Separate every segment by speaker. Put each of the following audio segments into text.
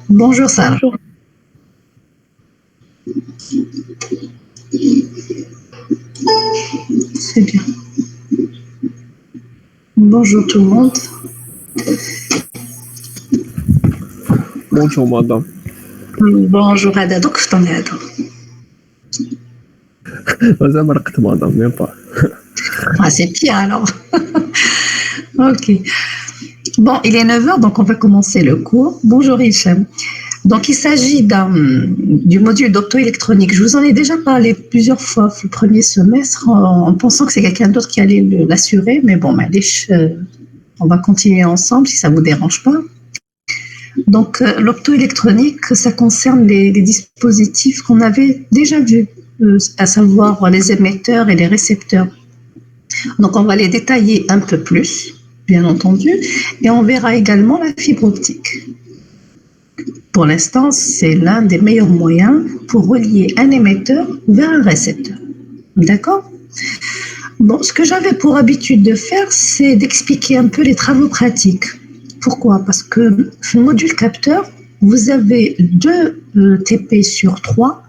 Speaker 1: Bonjour Sarah.
Speaker 2: Bonjour.
Speaker 1: C'est bien. Bonjour tout le monde.
Speaker 3: Bonjour madame.
Speaker 1: Bonjour Ada. Donc je t'en ai Ada.
Speaker 3: زعما رقت madame, même pas.
Speaker 1: Ah, c'est pire alors. Ok. Bon, il est 9h, donc on va commencer le cours. Bonjour Hicham. Donc, il s'agit du module d'optoélectronique. Je vous en ai déjà parlé plusieurs fois le premier semestre en pensant que c'est quelqu'un d'autre qui allait l'assurer. Mais bon, on va continuer ensemble si ça ne vous dérange pas. Donc, l'optoélectronique, ça concerne les dispositifs qu'on avait déjà vus, à savoir les émetteurs et les récepteurs. Donc, on va les détailler un peu plus, bien entendu, et on verra également la fibre optique. Pour l'instant, c'est l'un des meilleurs moyens pour relier un émetteur vers un récepteur. D'accord ? Bon, ce que j'avais pour habitude de faire, c'est d'expliquer un peu les travaux pratiques. Pourquoi ? Parce que le module capteur, vous avez 2 TP sur 3.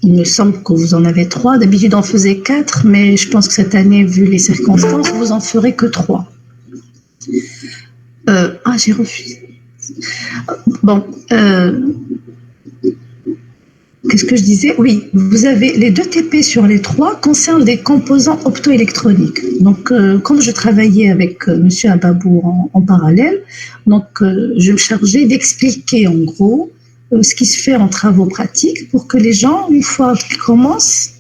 Speaker 1: Il me semble que vous en avez 3. D'habitude, on faisait 4, mais je pense que cette année, vu les circonstances, vous en ferez que 3. J'ai refusé. Bon, qu'est-ce que je disais ? Oui, vous avez les 2 TP sur les 3 concernent des composants optoélectroniques. Donc, comme je travaillais avec M. Ababour en parallèle, donc je me chargeais d'expliquer en gros ce qui se fait en travaux pratiques pour que les gens, une fois qu'ils commencent,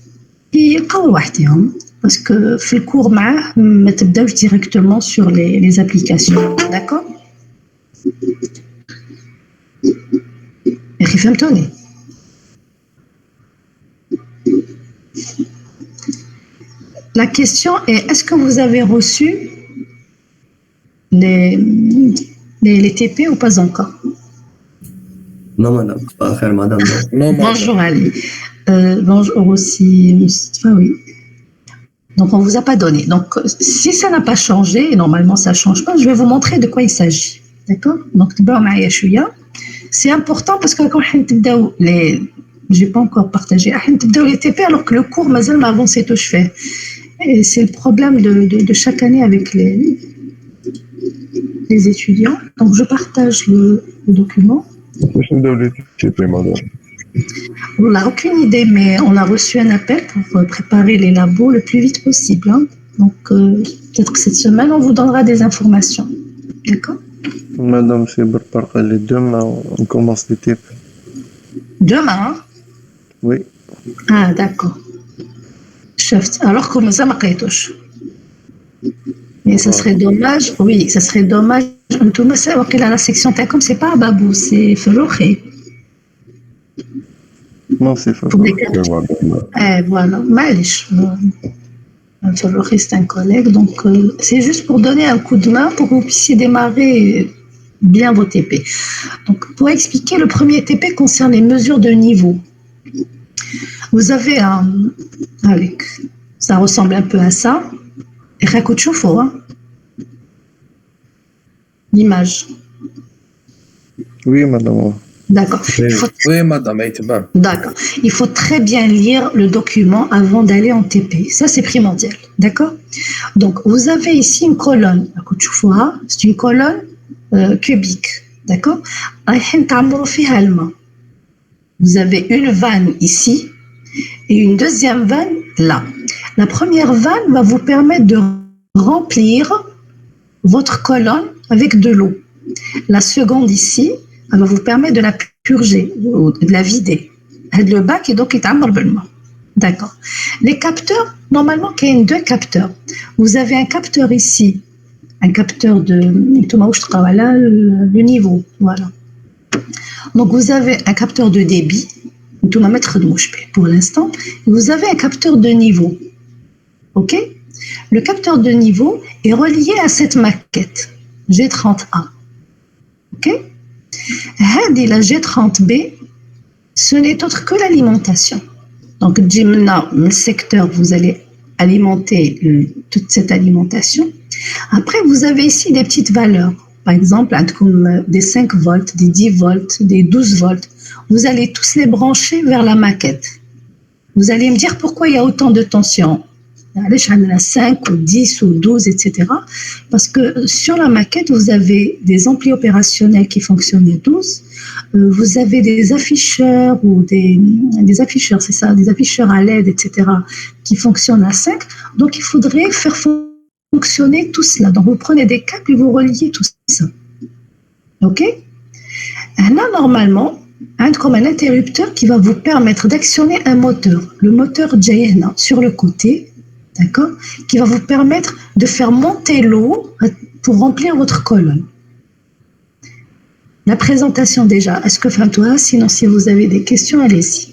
Speaker 1: ils يلقاو وحدهم. Parce que في الcours معاه ما تبداوش directement sur les applications. D'accord ? فهمتوني؟ La question est, est-ce que vous avez reçu les TP ou pas encore?
Speaker 4: Non, madame. Pas faire madame.
Speaker 3: Non, madame.
Speaker 1: Bonjour Ali. Bonjour aussi Mustafa, oui. Donc on ne vous a pas donné. Donc si ça n'a pas changé, et normalement ça ne change pas, je vais vous montrer de quoi il s'agit. D'accord? Donc c'est important parce que quand je n'ai pas encore partagé les TP alors que le cours mazal m'a avancé tout je fais. Et c'est le problème de chaque année avec les étudiants. Donc je partage le document.
Speaker 5: باش نبداو لي تي بي مدام.
Speaker 1: On n'a aucune idée, mais on a reçu un appel pour préparer les labos le plus vite possible. Hein. Donc, peut-être que cette semaine, on vous donnera des informations. D'accord ?
Speaker 3: Madame, c'est préparé les demain, on commence les TP.
Speaker 1: Demain, hein ?
Speaker 3: Oui.
Speaker 1: Ah, d'accord. Chef, alors comme ça, ma touche. Mais ça serait dommage, oui, ça serait dommage. Tout le monde la section comme c'est pas à Babou, c'est Ferroché.
Speaker 3: Non, c'est pas.
Speaker 1: Voilà, Malish. Ferroché, c'est un collègue, donc c'est juste pour donner un coup de main pour que vous puissiez démarrer bien vos TP. Donc, pour expliquer, le premier TP concerne les mesures de niveau. Vous avez ça ressemble un peu à ça. Hein, l'image.
Speaker 3: Oui, madame.
Speaker 1: D'accord.
Speaker 6: Oui, madame.
Speaker 1: D'accord. Il faut très bien lire le document avant d'aller en TP. Ça, c'est primordial. D'accord ? Donc, vous avez ici une colonne. C'est une colonne cubique. D'accord ? Vous avez une vanne ici et une deuxième vanne là. La première vanne va vous permettre de remplir votre colonne avec de l'eau. La seconde ici, elle va vous permettre de la purger, de la vider. Le bac est donc d'accord. Les capteurs, normalement, il y a 2 capteurs. Vous avez un capteur ici, un capteur le niveau, voilà. Donc vous avez un capteur de débit, pour l'instant. Vous avez un capteur de niveau. Ok ? Le capteur de niveau est relié à cette maquette G30A. Ok ? La G30B, ce n'est autre que l'alimentation. Donc, le secteur, vous allez alimenter toute cette alimentation Après, vous avez ici des petites valeurs. Par exemple, comme des 5 volts, des 10 volts, des 12 volts. Vous allez tous les brancher vers la maquette. Vous allez me dire pourquoi il y a autant de tension. 5 ou 10 ou 12, etc. Parce que sur la maquette, vous avez des amplis opérationnels qui fonctionnent à 12. Vous avez des afficheurs ou des afficheurs, c'est ça, des afficheurs à LED, etc. qui fonctionnent à 5. Donc, il faudrait faire fonctionner tout cela. Donc, vous prenez des câbles et vous reliez tout ça. OK? Là, normalement, comme un interrupteur qui va vous permettre d'actionner un moteur. Le moteur Jayena sur le côté, d'accord, qui va vous permettre de faire monter l'eau pour remplir votre colonne. La présentation déjà, est-ce que toi, sinon si vous avez des questions, allez-y.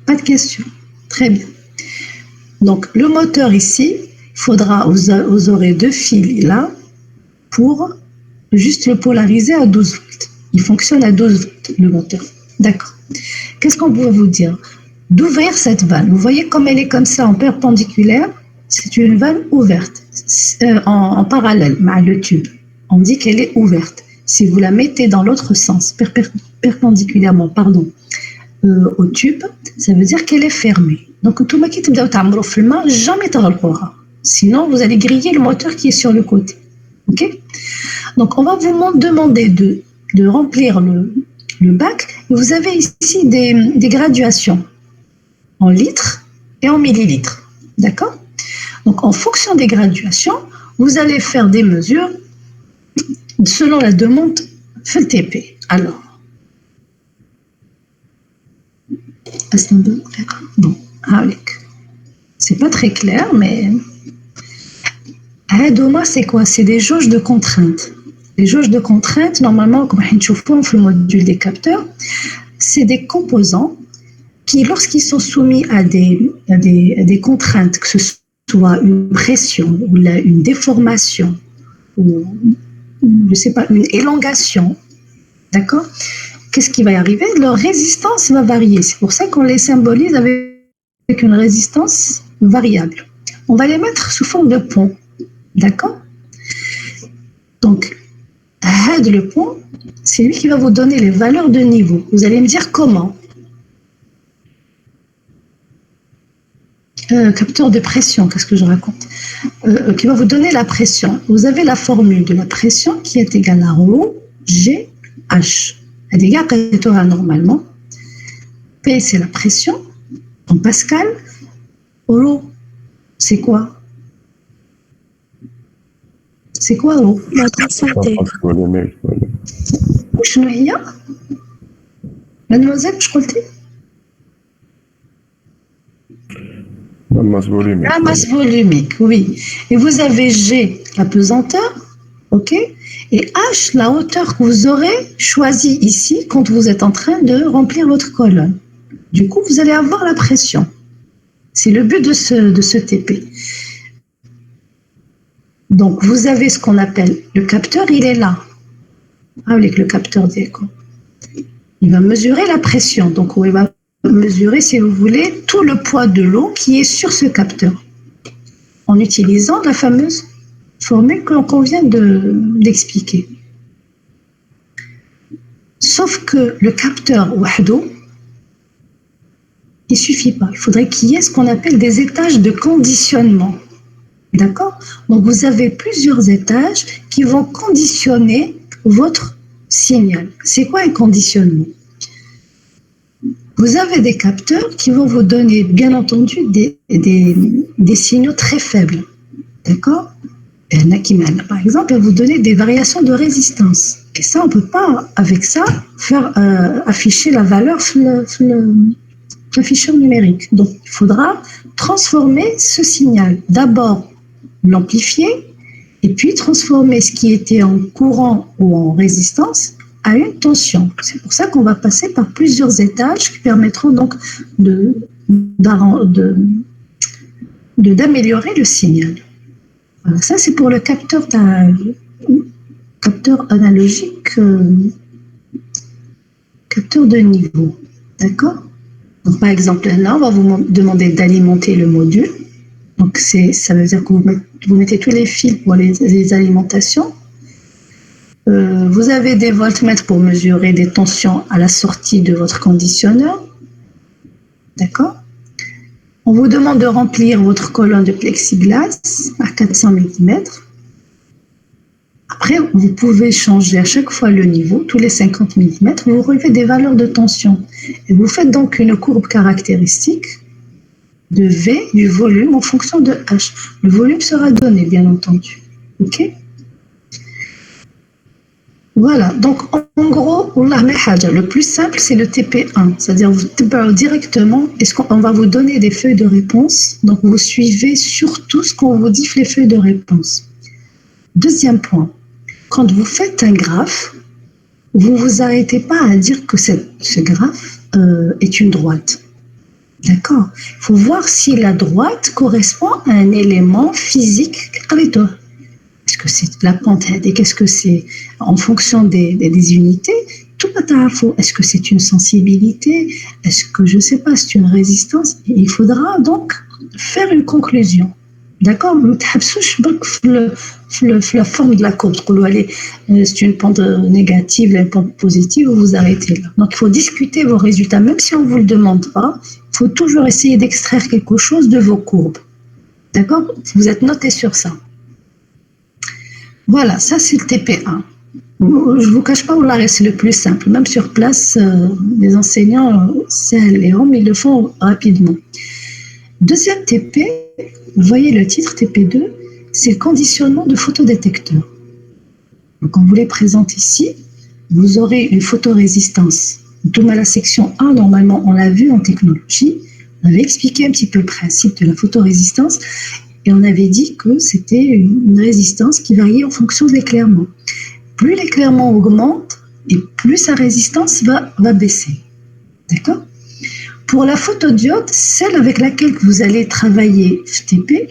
Speaker 1: Pas de questions. Très bien. Donc, le moteur ici, vous aurez 2 fils là pour juste le polariser à 12 volts. Il fonctionne à 12 volts, le moteur. D'accord. Qu'est-ce qu'on peut vous dire? D'ouvrir cette vanne. Vous voyez comme elle est comme ça en perpendiculaire, c'est une vanne ouverte, en parallèle avec le tube. On dit qu'elle est ouverte. Si vous la mettez dans l'autre sens, perpendiculairement, au tube, ça veut dire qu'elle est fermée. Donc, tout le monde jamais sinon vous allez griller le moteur qui est sur le côté. Ok? Donc, on va vous demander de remplir le bac. Vous avez ici des graduations en litres et en millilitres. D'accord? Donc, en fonction des graduations, vous allez faire des mesures selon la demande FLTP. Alors, bon, c'est pas très clair, mais Doma, c'est quoi? C'est des jauges de contrainte. Les jauges de contrainte, normalement, comme on fait le module des capteurs, c'est des composants qui, lorsqu'ils sont soumis à des contraintes, que ce soit une pression ou une déformation ou, je sais pas, une élongation, d'accord? Qu'est-ce qui va y arriver? Leur résistance va varier. C'est pour ça qu'on les symbolise avec une résistance variable. On va les mettre sous forme de pont, d'accord? Donc, le pont, c'est lui qui va vous donner les valeurs de niveau. Vous allez me dire comment? Capteur de pression, qu'est-ce que je raconte? Qui va vous donner la pression. Vous avez la formule de la pression qui est égale à ρ G H. Normalement, P c'est la pression en pascal. ρ c'est quoi? C'est quoi ρ?
Speaker 2: La densité.
Speaker 1: شنو هي؟ mademoiselle, je crois.
Speaker 5: La masse volumique.
Speaker 1: La masse volumique, oui. Et vous avez G, la pesanteur, ok? Et H, la hauteur que vous aurez choisie ici quand vous êtes en train de remplir votre colonne. Du coup, vous allez avoir la pression. C'est le but de ce TP. Donc, vous avez ce qu'on appelle le capteur, il est là. Avec le capteur d'écho. Il va mesurer la pression. Donc, il va mesurer, si vous voulez, tout le poids de l'eau qui est sur ce capteur. En utilisant la fameuse formule qu'on vient d'expliquer. Sauf que le capteur wahdo, il ne suffit pas. Il faudrait qu'il y ait ce qu'on appelle des étages de conditionnement. D'accord? Donc, vous avez plusieurs étages qui vont conditionner votre signal. C'est quoi un conditionnement? Vous avez des capteurs qui vont vous donner, bien entendu, des signaux très faibles. D'accord? Par exemple, elle va vous donner des variations de résistance. Et ça, on ne peut pas, avec ça, faire afficher la valeur sur l'afficheur numérique. Donc, il faudra transformer ce signal. D'abord, l'amplifier, et puis transformer ce qui était en courant ou en résistance à une tension. C'est pour ça qu'on va passer par plusieurs étages qui permettront donc d'améliorer le signal. Voilà, ça, c'est pour le capteur analogique, capteur de niveau. D'accord? Donc, par exemple, là, on va vous demander d'alimenter le module. Donc, ça veut dire que vous mettez tous les fils pour les alimentations. Vous avez des voltmètres pour mesurer des tensions à la sortie de votre conditionneur. D'accord? On vous demande de remplir votre colonne de plexiglas à 400 mm. Après, vous pouvez changer à chaque fois le niveau, tous les 50 mm, vous relevez des valeurs de tension. Et vous faites donc une courbe caractéristique de V du volume en fonction de H. Le volume sera donné, bien entendu. OK? Voilà, donc en gros, le plus simple, c'est le TP1, c'est-à-dire vous directement, on va vous donner des feuilles de réponse, donc vous suivez surtout ce qu'on vous dit, les feuilles de réponse. Deuxième point, quand vous faites un graphe, vous ne vous arrêtez pas à dire que ce graphe est une droite. D'accord? Il faut voir si la droite correspond à un élément physique. Est-ce que c'est la pente? Qu'est-ce que c'est en fonction des unités? Tout info. Est-ce que c'est une sensibilité? Est-ce que, je ne sais pas, c'est une résistance? Et il faudra donc faire une conclusion. D'accord? Ne t'absouche pas la forme de la courbe. C'est une pente négative, une pente positive, vous vous arrêtez là. Donc, il faut discuter vos résultats. Même si on ne vous le demande pas, il faut toujours essayer d'extraire quelque chose de vos courbes. D'accord? Vous êtes noté sur ça. Voilà, ça c'est le TP1. Je ne vous cache pas, c'est le plus simple. Même sur place, les enseignants, les hommes, ils le font rapidement. Deuxième TP, vous voyez le titre TP2, c'est le conditionnement de photodétecteur. Donc on vous les présente ici. Vous aurez une photorésistance. Dans la section 1, normalement, on l'a vu en technologie. On avait expliqué un petit peu le principe de la photorésistance. Et on avait dit que c'était une résistance qui variait en fonction de l'éclairement. Plus l'éclairement augmente, et plus sa résistance va baisser. D'accord? Pour la photodiode, celle avec laquelle vous allez travailler FTP,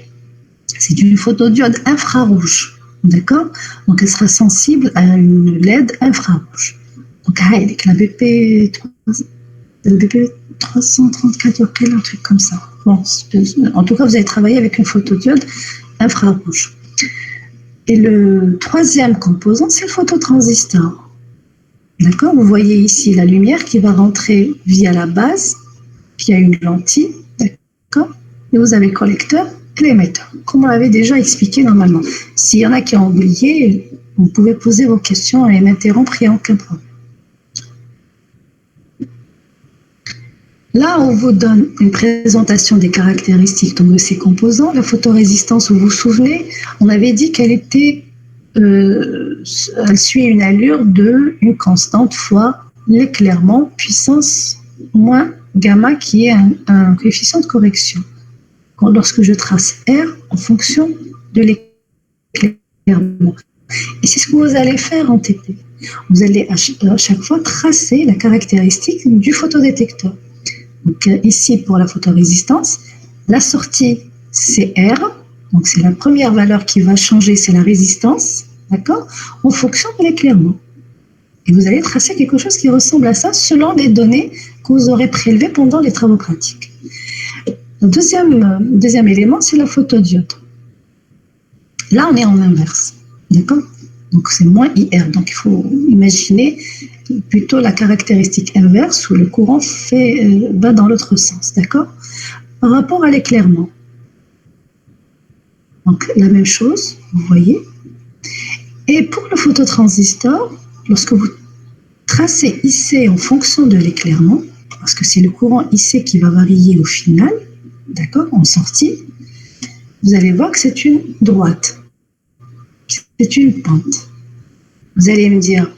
Speaker 1: c'est une photodiode infrarouge. D'accord? Donc elle sera sensible à une LED infrarouge. Donc avec la BP 334, un truc comme ça. Bon, en tout cas, vous allez travailler avec une photodiode infrarouge. Et le troisième composant, c'est le phototransistor. D'accord? Vous voyez ici la lumière qui va rentrer via la base, via une lentille. D'accord? Et vous avez le collecteur et l'émetteur, comme on l'avait déjà expliqué normalement. S'il y en a qui ont oublié, vous pouvez poser vos questions et m'interrompre, il n'y a aucun problème. Là, on vous donne une présentation des caractéristiques de ces composants. La photorésistance, vous vous souvenez, on avait dit qu'elle elle suit une allure de une constante fois l'éclairement puissance moins gamma qui est un coefficient de correction. Lorsque je trace R en fonction de l'éclairement. Et c'est ce que vous allez faire en TP. Vous allez à chaque fois tracer la caractéristique du photodétecteur. Donc ici, pour la photorésistance, la sortie, c'est R. Donc c'est la première valeur qui va changer, c'est la résistance, d'accord, en fonction de l'éclairement. Et vous allez tracer quelque chose qui ressemble à ça selon les données que vous aurez prélevées pendant les travaux pratiques. Le deuxième élément, c'est la photodiode. Là, on est en inverse, d'accord? Donc c'est moins IR. Donc il faut imaginer plutôt la caractéristique inverse où le courant va dans l'autre sens, d'accord? Par rapport à l'éclairement. Donc la même chose, vous voyez. Et pour le phototransistor, lorsque vous tracez IC en fonction de l'éclairement, parce que c'est le courant IC qui va varier au final, d'accord, en sortie, vous allez voir que c'est une droite. C'est une pente. Vous allez me dire,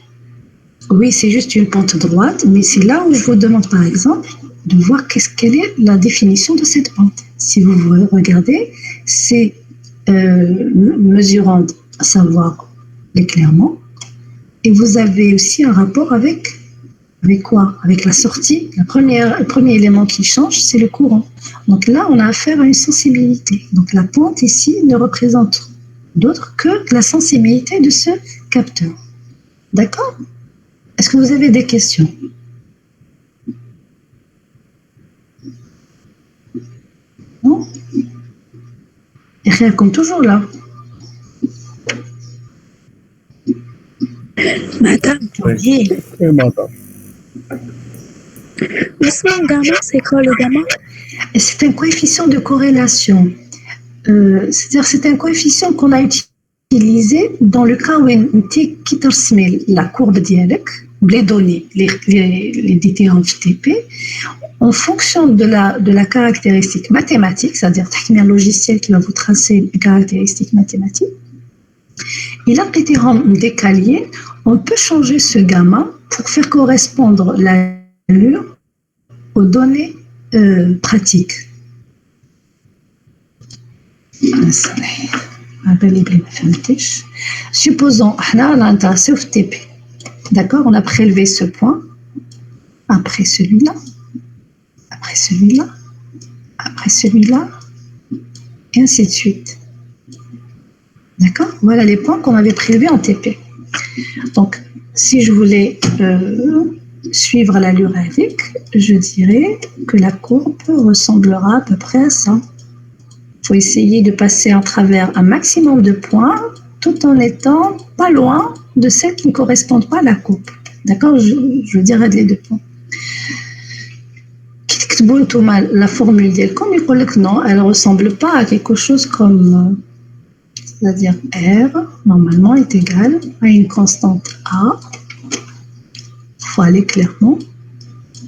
Speaker 1: oui, c'est juste une pente droite, mais c'est là où je vous demande, par exemple, de voir quelle est la définition de cette pente. Si vous regardez, c'est mesurant, à savoir l'éclairement, et vous avez aussi un rapport avec quoi? Avec la sortie. Le premier élément qui change, c'est le courant. Donc là, on a affaire à une sensibilité. Donc la pente ici ne représente d'autre que la sensibilité de ce capteur. D'accord? Est-ce que vous avez des questions? Non? Et rien comme toujours là.
Speaker 2: Madame,
Speaker 1: Oui.
Speaker 5: Oui, madame.
Speaker 2: laisse-moi gamma, c'est quoi le gamma?
Speaker 1: Et c'est un coefficient de corrélation. C'est-à-dire c'est un coefficient qu'on a utilisé dans le cas où qui transmet la courbe dialecte, les données, les différents TP, en fonction de la caractéristique mathématique, c'est-à-dire un logiciel qui va vous tracer une caractéristique mathématique. Il a été décalé. On peut changer ce gamma pour faire correspondre l'allure aux données pratiques. Supposons, on a intéressé au TP. D'accord, on a prélevé ce point, après celui-là, après celui-là, après celui-là, et ainsi de suite. D'accord, voilà les points qu'on avait prélevés en TP. Donc, si je voulais suivre l'allure avec, je dirais que la courbe ressemblera à peu près à ça. Il faut essayer de passer à travers un maximum de points tout en étant pas loin de celles qui ne correspondent pas à la courbe. D'accord, je veux dire les deux points. La formule comme il dit que non, elle ne ressemble pas à quelque chose comme, c'est-à-dire R, normalement, est égal à une constante A, il faut aller clairement,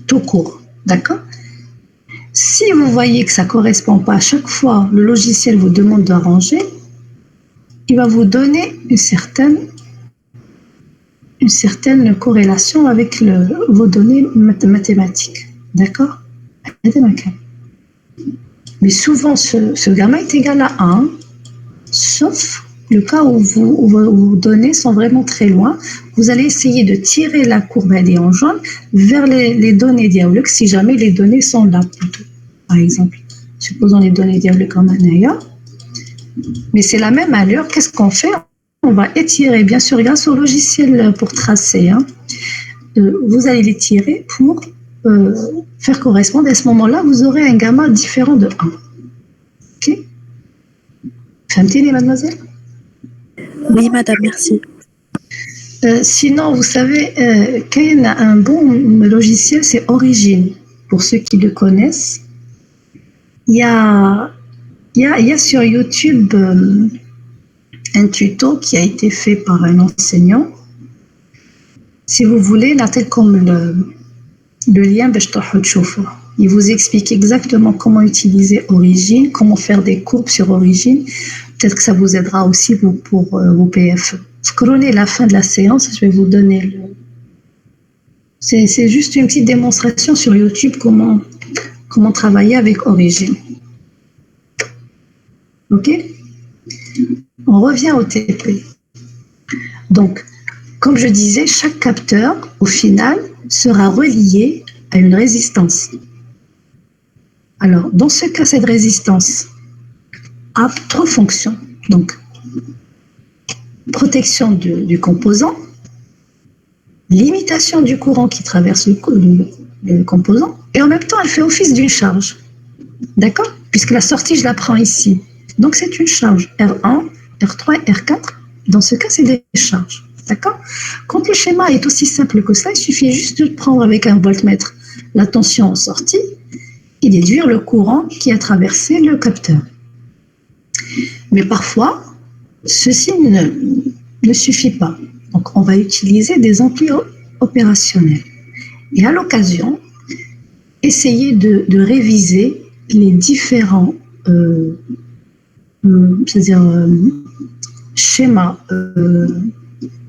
Speaker 1: tout court. D'accord? Si vous voyez que ça ne correspond pas, à chaque fois le logiciel vous demande d'arranger, il va vous donner une certaine corrélation avec vos données mathématiques. D'accord? Mais souvent, ce gamma est égal à 1, sauf le cas où vos données sont vraiment très loin. Vous allez essayer de tirer la courbe en jaune vers les données dialectes, si jamais les données sont là plutôt. Par exemple, supposons les données dialectes comme un ailleurs. Mais c'est la même allure. Qu'est-ce qu'on fait? On va étirer, bien sûr, grâce au logiciel pour tracer. Vous allez les tirer pour faire correspondre. À ce moment-là, vous aurez un gamma différent de 1. Ok? Fahmtini, mademoiselle?
Speaker 2: Oui, madame, merci.
Speaker 1: Sinon, vous savez, un bon logiciel, c'est Origin. Pour ceux qui le connaissent, il y a sur YouTube un tuto qui a été fait par un enseignant. Si vous voulez, là, tel comme le lien, il vous explique exactement comment utiliser Origin, comment faire des courbes sur Origin. Peut-être que ça vous aidera aussi pour vos PFE. Scrollez la fin de la séance, je vais vous donner c'est juste une petite démonstration sur YouTube comment travailler avec Origin. Ok? On revient au TP. Donc, comme je disais, chaque capteur, au final, sera relié à une résistance. Alors, dans ce cas, cette résistance a 3 fonctions. Donc, protection du composant, limitation du courant qui traverse le composant, et en même temps, elle fait office d'une charge. D'accord? Puisque la sortie, je la prends ici. Donc, c'est une charge R1, R3, R4. Dans ce cas, c'est des charges. D'accord? Quand le schéma est aussi simple que ça, il suffit juste de prendre avec un voltmètre la tension en sortie et déduire le courant qui a traversé le capteur. Mais parfois, ceci ne suffit pas. Donc, on va utiliser des amplis opérationnels. Et à l'occasion, essayer de réviser les différents schémas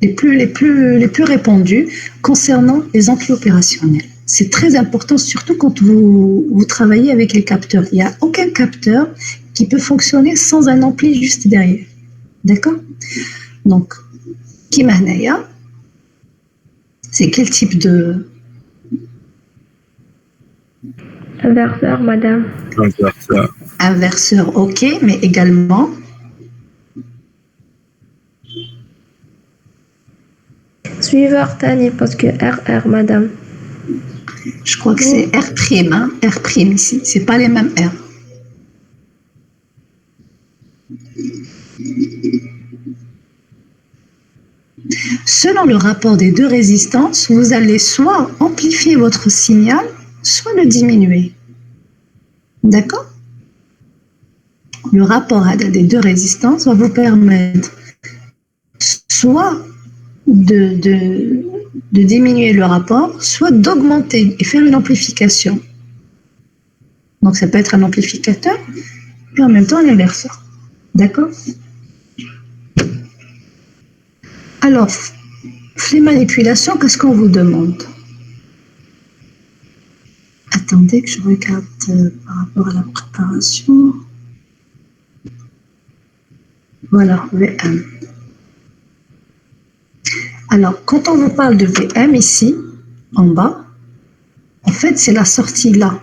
Speaker 1: les plus répandus concernant les amplis opérationnels. C'est très important, surtout quand vous travaillez avec les capteurs. Il n'y a aucun capteur qui peut fonctionner sans un ampli juste derrière. D'accord? Donc, Kimahnaya, c'est quel type de...
Speaker 6: Inverseur, madame.
Speaker 5: Inverseur.
Speaker 1: Inverseur, ok, mais également...
Speaker 6: Suiveur Tani, parce que RR, madame.
Speaker 1: Je crois que c'est R', hein? R' ici. C'est pas les mêmes R. Selon le rapport des deux résistances, vous allez soit amplifier votre signal, soit le diminuer. D'accord? Le rapport des deux résistances va vous permettre soit de diminuer le rapport, soit d'augmenter et faire une amplification. Donc ça peut être un amplificateur et en même temps un inverseur. D'accord? Alors, les manipulations, qu'est-ce qu'on vous demande? Attendez que je regarde par rapport à la préparation. Voilà, VM. Alors, quand on vous parle de VM ici, en bas, en fait, c'est la sortie là.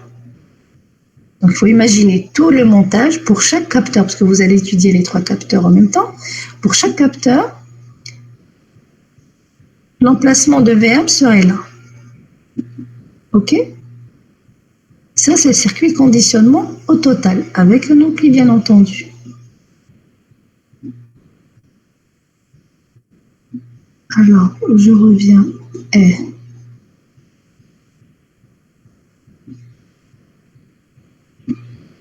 Speaker 1: Donc, il faut imaginer tout le montage pour chaque capteur, parce que vous allez étudier les 3 capteurs en même temps. Pour chaque capteur, l'emplacement de VM serait là. OK? Ça, c'est le circuit conditionnement au total, avec un ampli, bien entendu. Alors, je reviens.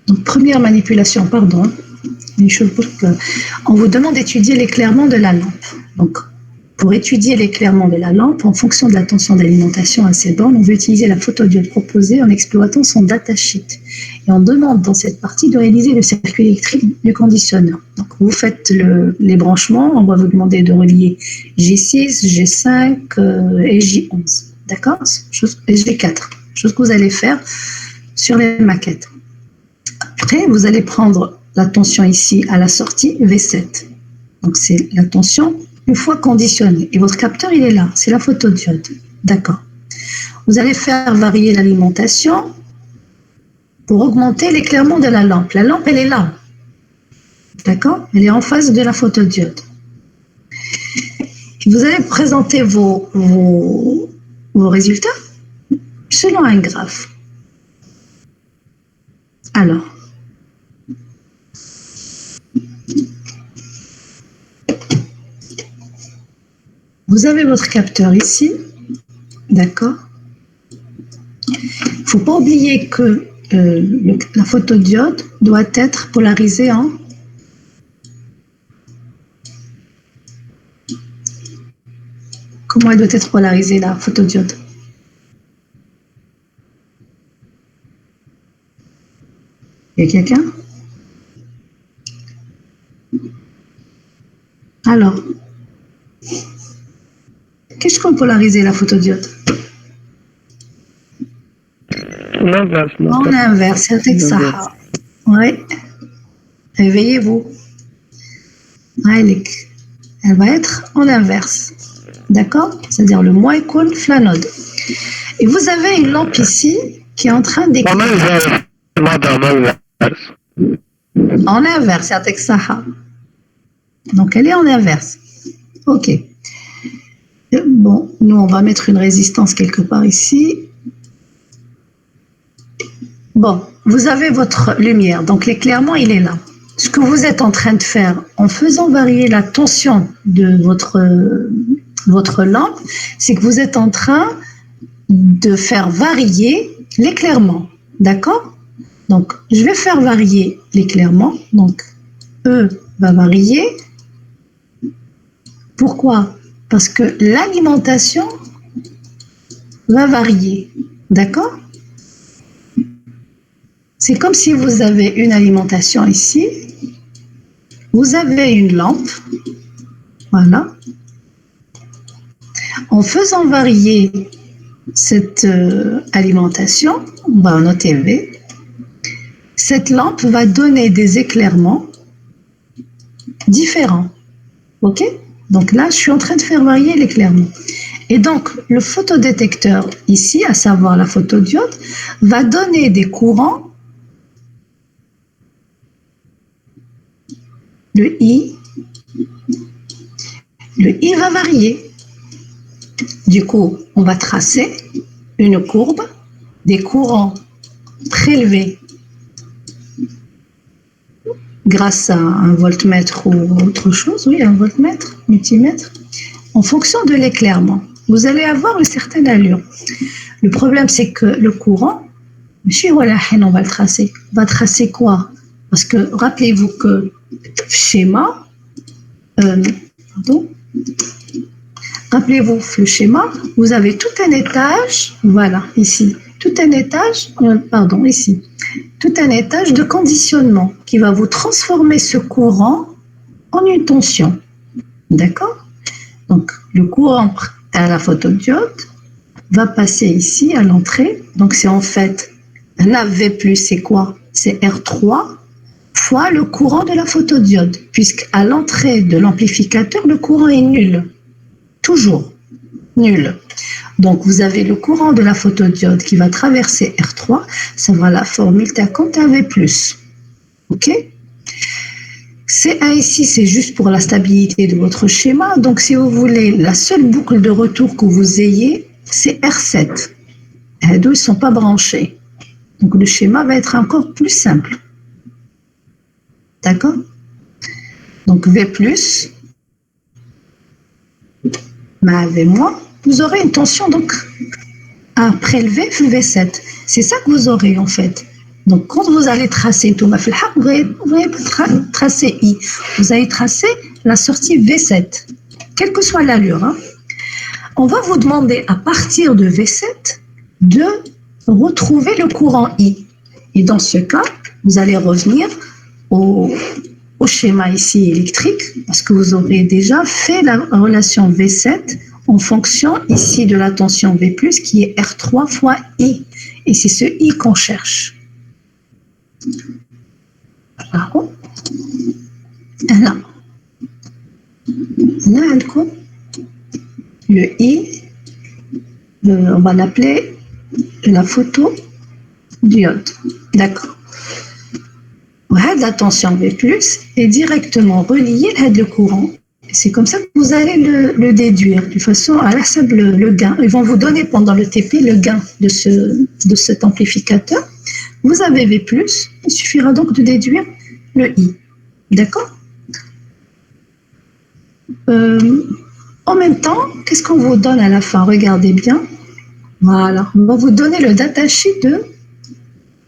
Speaker 1: Donc, première manipulation, pardon. Une chose pour que on vous demande d'étudier l'éclairement de la lampe. Donc, pour étudier l'éclairement de la lampe, en fonction de la tension d'alimentation à ces bornes, on veut utiliser la photodiode proposée en exploitant son datasheet. Et on demande dans cette partie de réaliser le circuit électrique du conditionneur. Donc, vous faites les branchements, on va vous demander de relier J6, G5 et J11. D'accord? Et G4. Chose que vous allez faire sur les maquettes. Après, vous allez prendre la tension ici à la sortie, V7. Donc, c'est la tension une fois conditionnée. Et votre capteur, il est là. C'est la photodiode. D'accord. Vous allez faire varier l'alimentation pour augmenter l'éclairement de la lampe. La lampe, elle est là. D'accord? Elle est en face de la photodiode. Vous allez présenter vos résultats selon un graphe. Alors, vous avez votre capteur ici, d'accord? Il ne faut pas oublier que la photodiode doit être polarisée en comment elle doit être polarisée, la photodiode? Il y a quelqu'un? Alors, qu'est-ce qu'on polarise la photodiode?
Speaker 3: L'inverse.
Speaker 1: En inverse, c'est ça. Oui. Réveillez-vous. Elle va être en inverse. D'accord? C'est-à-dire le moins icône flanode. Et vous avez une lampe ici qui est en train d'éclairer. En inverse, c'est ça. Donc elle est en inverse. OK. Bon, nous on va mettre une résistance quelque part ici. Bon, vous avez votre lumière, donc l'éclairement il est là. Ce que vous êtes en train de faire en faisant varier la tension de votre lampe, c'est que vous êtes en train de faire varier l'éclairement. D'accord? Donc, je vais faire varier l'éclairement. Donc, E va varier. Pourquoi? Parce que l'alimentation va varier. D'accord? C'est comme si vous avez une alimentation ici. Vous avez une lampe. Voilà. En faisant varier cette alimentation, on va noter V. Cette lampe va donner des éclairements différents. OK? Donc là, je suis en train de faire varier l'éclairement. Et donc, le photodétecteur ici, à savoir la photodiode, va donner des courants. Le I va varier. Du coup, on va tracer une courbe des courants prélevés grâce à un voltmètre ou autre chose, oui, un voltmètre, multimètre, en fonction de l'éclairement. Vous allez avoir une certaine allure. Le problème, c'est que le courant, on va le tracer. On va tracer quoi? Parce que rappelez-vous que schéma, pardon, rappelez-vous le schéma, vous avez tout un étage, voilà, ici, tout un étage, pardon, ici, tout un étage de conditionnement qui va vous transformer ce courant en une tension. D'accord? Donc, le courant à la photodiode va passer ici à l'entrée. Donc, c'est en fait un AV+, c'est quoi? C'est R3 fois le courant de la photodiode, puisqu'à l'entrée de l'amplificateur, le courant est nul. Toujours nul. Donc, vous avez le courant de la photodiode qui va traverser R3, ça va la formule compte AV+. OK? CA ici, c'est juste pour la stabilité de votre schéma. Donc, si vous voulez, la seule boucle de retour que vous ayez, c'est R7. Les deux ne sont pas branchés. Donc, le schéma va être encore plus simple. D'accord? Donc, V+, ma V-, vous aurez une tension donc à prélever V7. C'est ça que vous aurez en fait. Donc, quand vous allez tracer tout, vous allez tracer I. Vous allez tracer la sortie V7, quelle que soit l'allure. Hein. On va vous demander à partir de V7 de retrouver le courant I. Et dans ce cas, vous allez revenir au schéma ici électrique, parce que vous aurez déjà fait la relation V7 en fonction ici de la tension V+, qui est R3 fois I. Et c'est ce I qu'on cherche. Là. Le I, on va l'appeler la photodiode. D'accord. La tension V+, est directement reliée à le courant. C'est comme ça que vous allez le déduire, de façon à la le gain. Ils vont vous donner pendant le TP le gain de cet amplificateur. Vous avez V+, il suffira donc de déduire le I. D'accord? En même temps, qu'est-ce qu'on vous donne à la fin? Regardez bien. Voilà, on va vous donner le datasheet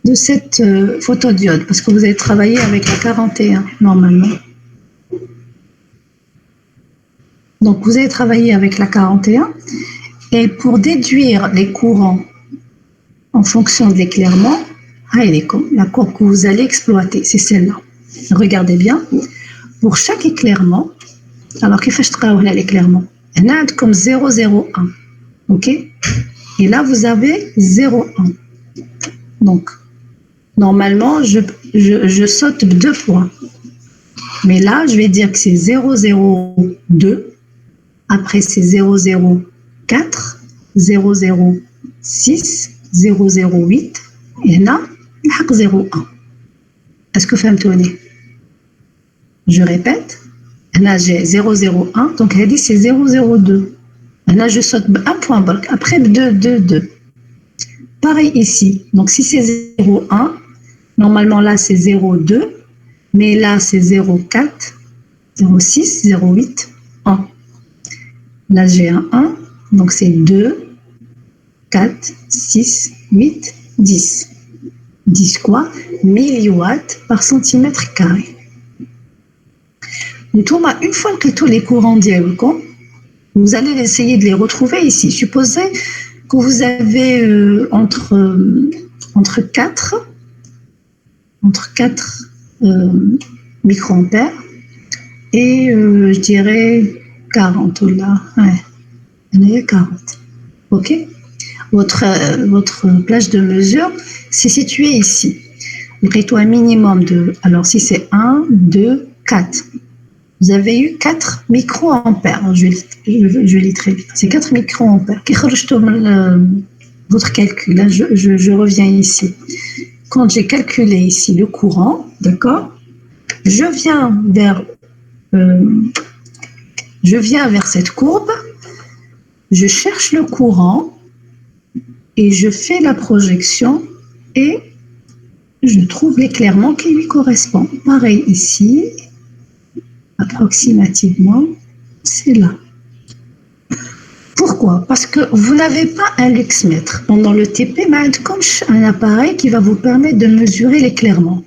Speaker 1: de cette photodiode, parce que vous allez travailler avec la 41 normalement. Donc vous allez travailler avec la 41 et pour déduire les courants en fonction de l'éclairement, la courbe que vous allez exploiter, c'est celle-là. Regardez bien, pour chaque éclairement, alors qu'il fait l'éclairement, on a comme 0,01, ok? Et là vous avez 0,1. Donc normalement, je saute 2 points. Mais là, je vais dire que c'est 0,02. Après, c'est 0,04, 0,06, 0,08. Et là, 0,1. Est-ce que vous fahmtوني? Je répète. Là, j'ai 0,01. Donc, elle dit c'est 0,02. Là, je saute un point. Après, 2. Pareil ici. Donc, si c'est 0,1, normalement, là, c'est 0,2. Mais là, c'est 0,4, 0,6, 0,8, 1. Là, j'ai un 1. Donc, c'est 2, 4, 6, 8, 10. 10 quoi? 1000 watts par centimètre carré. Donc, une fois que tous les courants dialectiques, vous allez essayer de les retrouver ici. Supposez que vous avez entre 4 microampères et je dirais 40 là. Ouais, il y en a 40. Ok. Votre plage de mesure, c'est situé ici. Mettez un minimum de. Alors si c'est 1, 2, 4. Vous avez eu 4 microampères. Je lis très vite. C'est 4 microampères. Votre calcul. Là, je reviens ici. Quand j'ai calculé ici le courant, d'accord, je viens vers cette courbe, je cherche le courant et je fais la projection et je trouve l'éclairement qui lui correspond. Pareil ici, approximativement, c'est là. Pourquoi? Parce que vous n'avez pas un luxmètre. Dans le TP, comme un appareil qui va vous permettre de mesurer l'éclairement.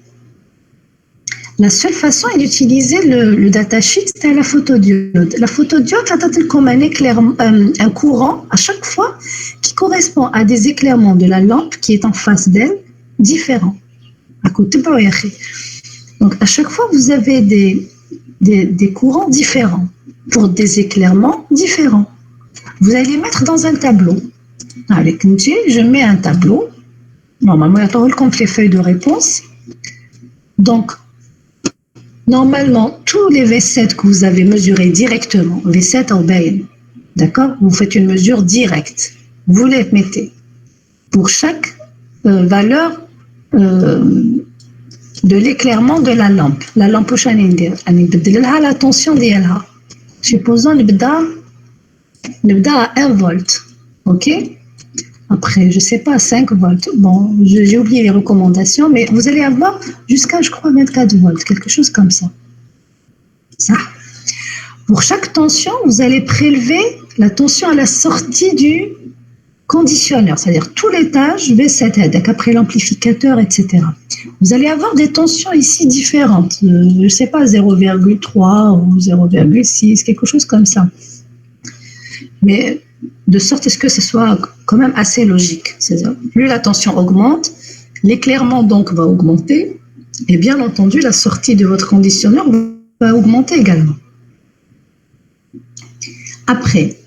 Speaker 1: La seule façon est d'utiliser le datasheet, c'est la photodiode. La photodiode a comme un courant à chaque fois qui correspond à des éclairements de la lampe qui est en face d'elle, différents. Donc à chaque fois, vous avez des courants différents pour des éclairements différents. Vous allez les mettre dans un tableau. Avec une je mets un tableau. Normalement, il y a comme les feuilles de réponse. Donc, normalement, tous les V7 que vous avez mesurés directement, V7 au bain, d'accord? Vous faites une mesure directe. Vous les mettez pour chaque valeur de l'éclairement de la lampe. La lampe au chanindère. La tension d'ILH. Supposons à 1 volt. OK? Après, je ne sais pas, 5 volts. Bon, j'ai oublié les recommandations, mais vous allez avoir jusqu'à, je crois, 24 volts, quelque chose comme ça. Ça. Pour chaque tension, vous allez prélever la tension à la sortie du conditionneur, c'est-à-dire tout l'étage V7, après l'amplificateur, etc. Vous allez avoir des tensions ici différentes. Je ne sais pas, 0,3 ou 0,6, quelque chose comme ça. Mais de sorte à ce que ce soit quand même assez logique. C'est-à-dire, plus la tension augmente, l'éclairement donc va augmenter, et bien entendu, la sortie de votre conditionneur va augmenter également. Après,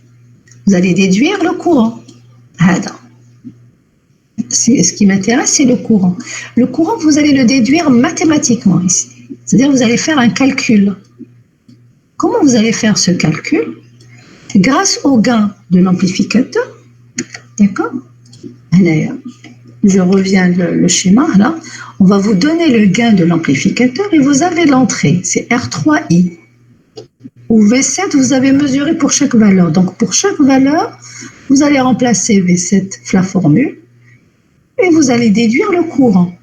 Speaker 1: vous allez déduire le courant. Ce qui m'intéresse, c'est le courant. Le courant, vous allez le déduire mathématiquement ici. C'est-à-dire, vous allez faire un calcul. Comment vous allez faire ce calcul? Grâce au gain de l'amplificateur, d'accord? Je reviens le schéma, là. On va vous donner le gain de l'amplificateur et vous avez l'entrée, c'est R3I. Ou V7, vous avez mesuré pour chaque valeur. Donc, pour chaque valeur, vous allez remplacer V7 la formule et vous allez déduire le courant.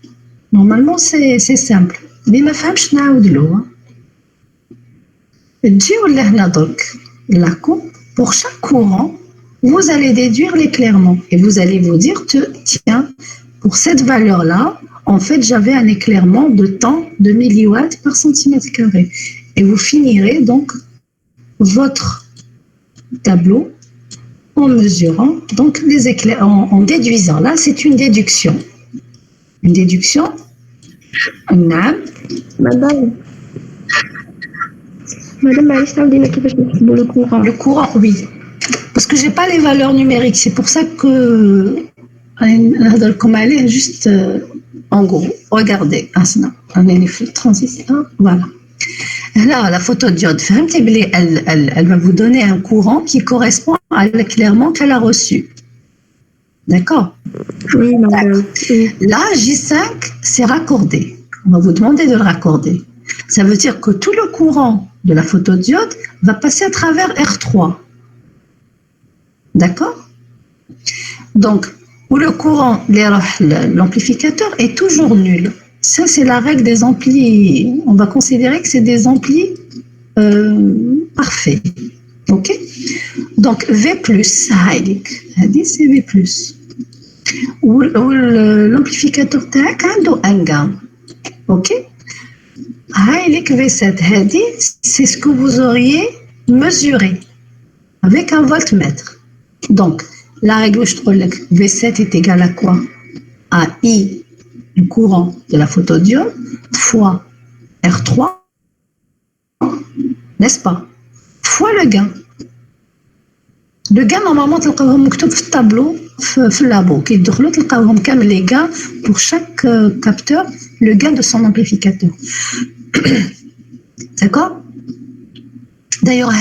Speaker 1: Normalement, c'est simple. Mais ma femme, je n'ai de l'eau. Pour chaque courant, vous allez déduire l'éclairement et vous allez vous dire, tiens, pour cette valeur-là, en fait, j'avais un éclairement de tant de milliwatts par centimètre carré. Et vous finirez donc votre tableau en mesurant donc les éclairs, en déduisant. Là, c'est une déduction. Une déduction.
Speaker 6: Madame, معليش تعاودينا كيفاش نحسبوا le courant.
Speaker 1: Le courant, oui. Parce que j'ai pas les valeurs numériques. C'est pour ça que comme elle est juste en gros. Regardez, on est le transistor, voilà. Là, la photodiode, elle va vous donner un courant qui correspond à l'éclairement qu'elle a reçu. D'accord?
Speaker 6: Oui, madame.
Speaker 1: Là, J5, c'est raccordé. On va vous demander de le raccorder. Ça veut dire que tout le courant de la photodiode va passer à travers R3. D'accord? Donc, où le courant, l'amplificateur est toujours nul. Ça, c'est la règle des amplis. On va considérer que c'est des amplis parfaits. OK? Donc, V+, c'est V+. Où l'amplificateur TAC a un gain. OK? V7, c'est ce que vous auriez mesuré avec un voltmètre. Donc, la règle V7 est égale à quoi? À I, le courant de la photodiode, fois R3, n'est-ce pas? Fois le gain. Le gain, normalement, tu le مكتوب في الtableau في اللابو. كي تدخلوا تلقاوهم كامل les gains pour chaque capteur, le gain de son amplificateur. D'accord? D'ailleurs,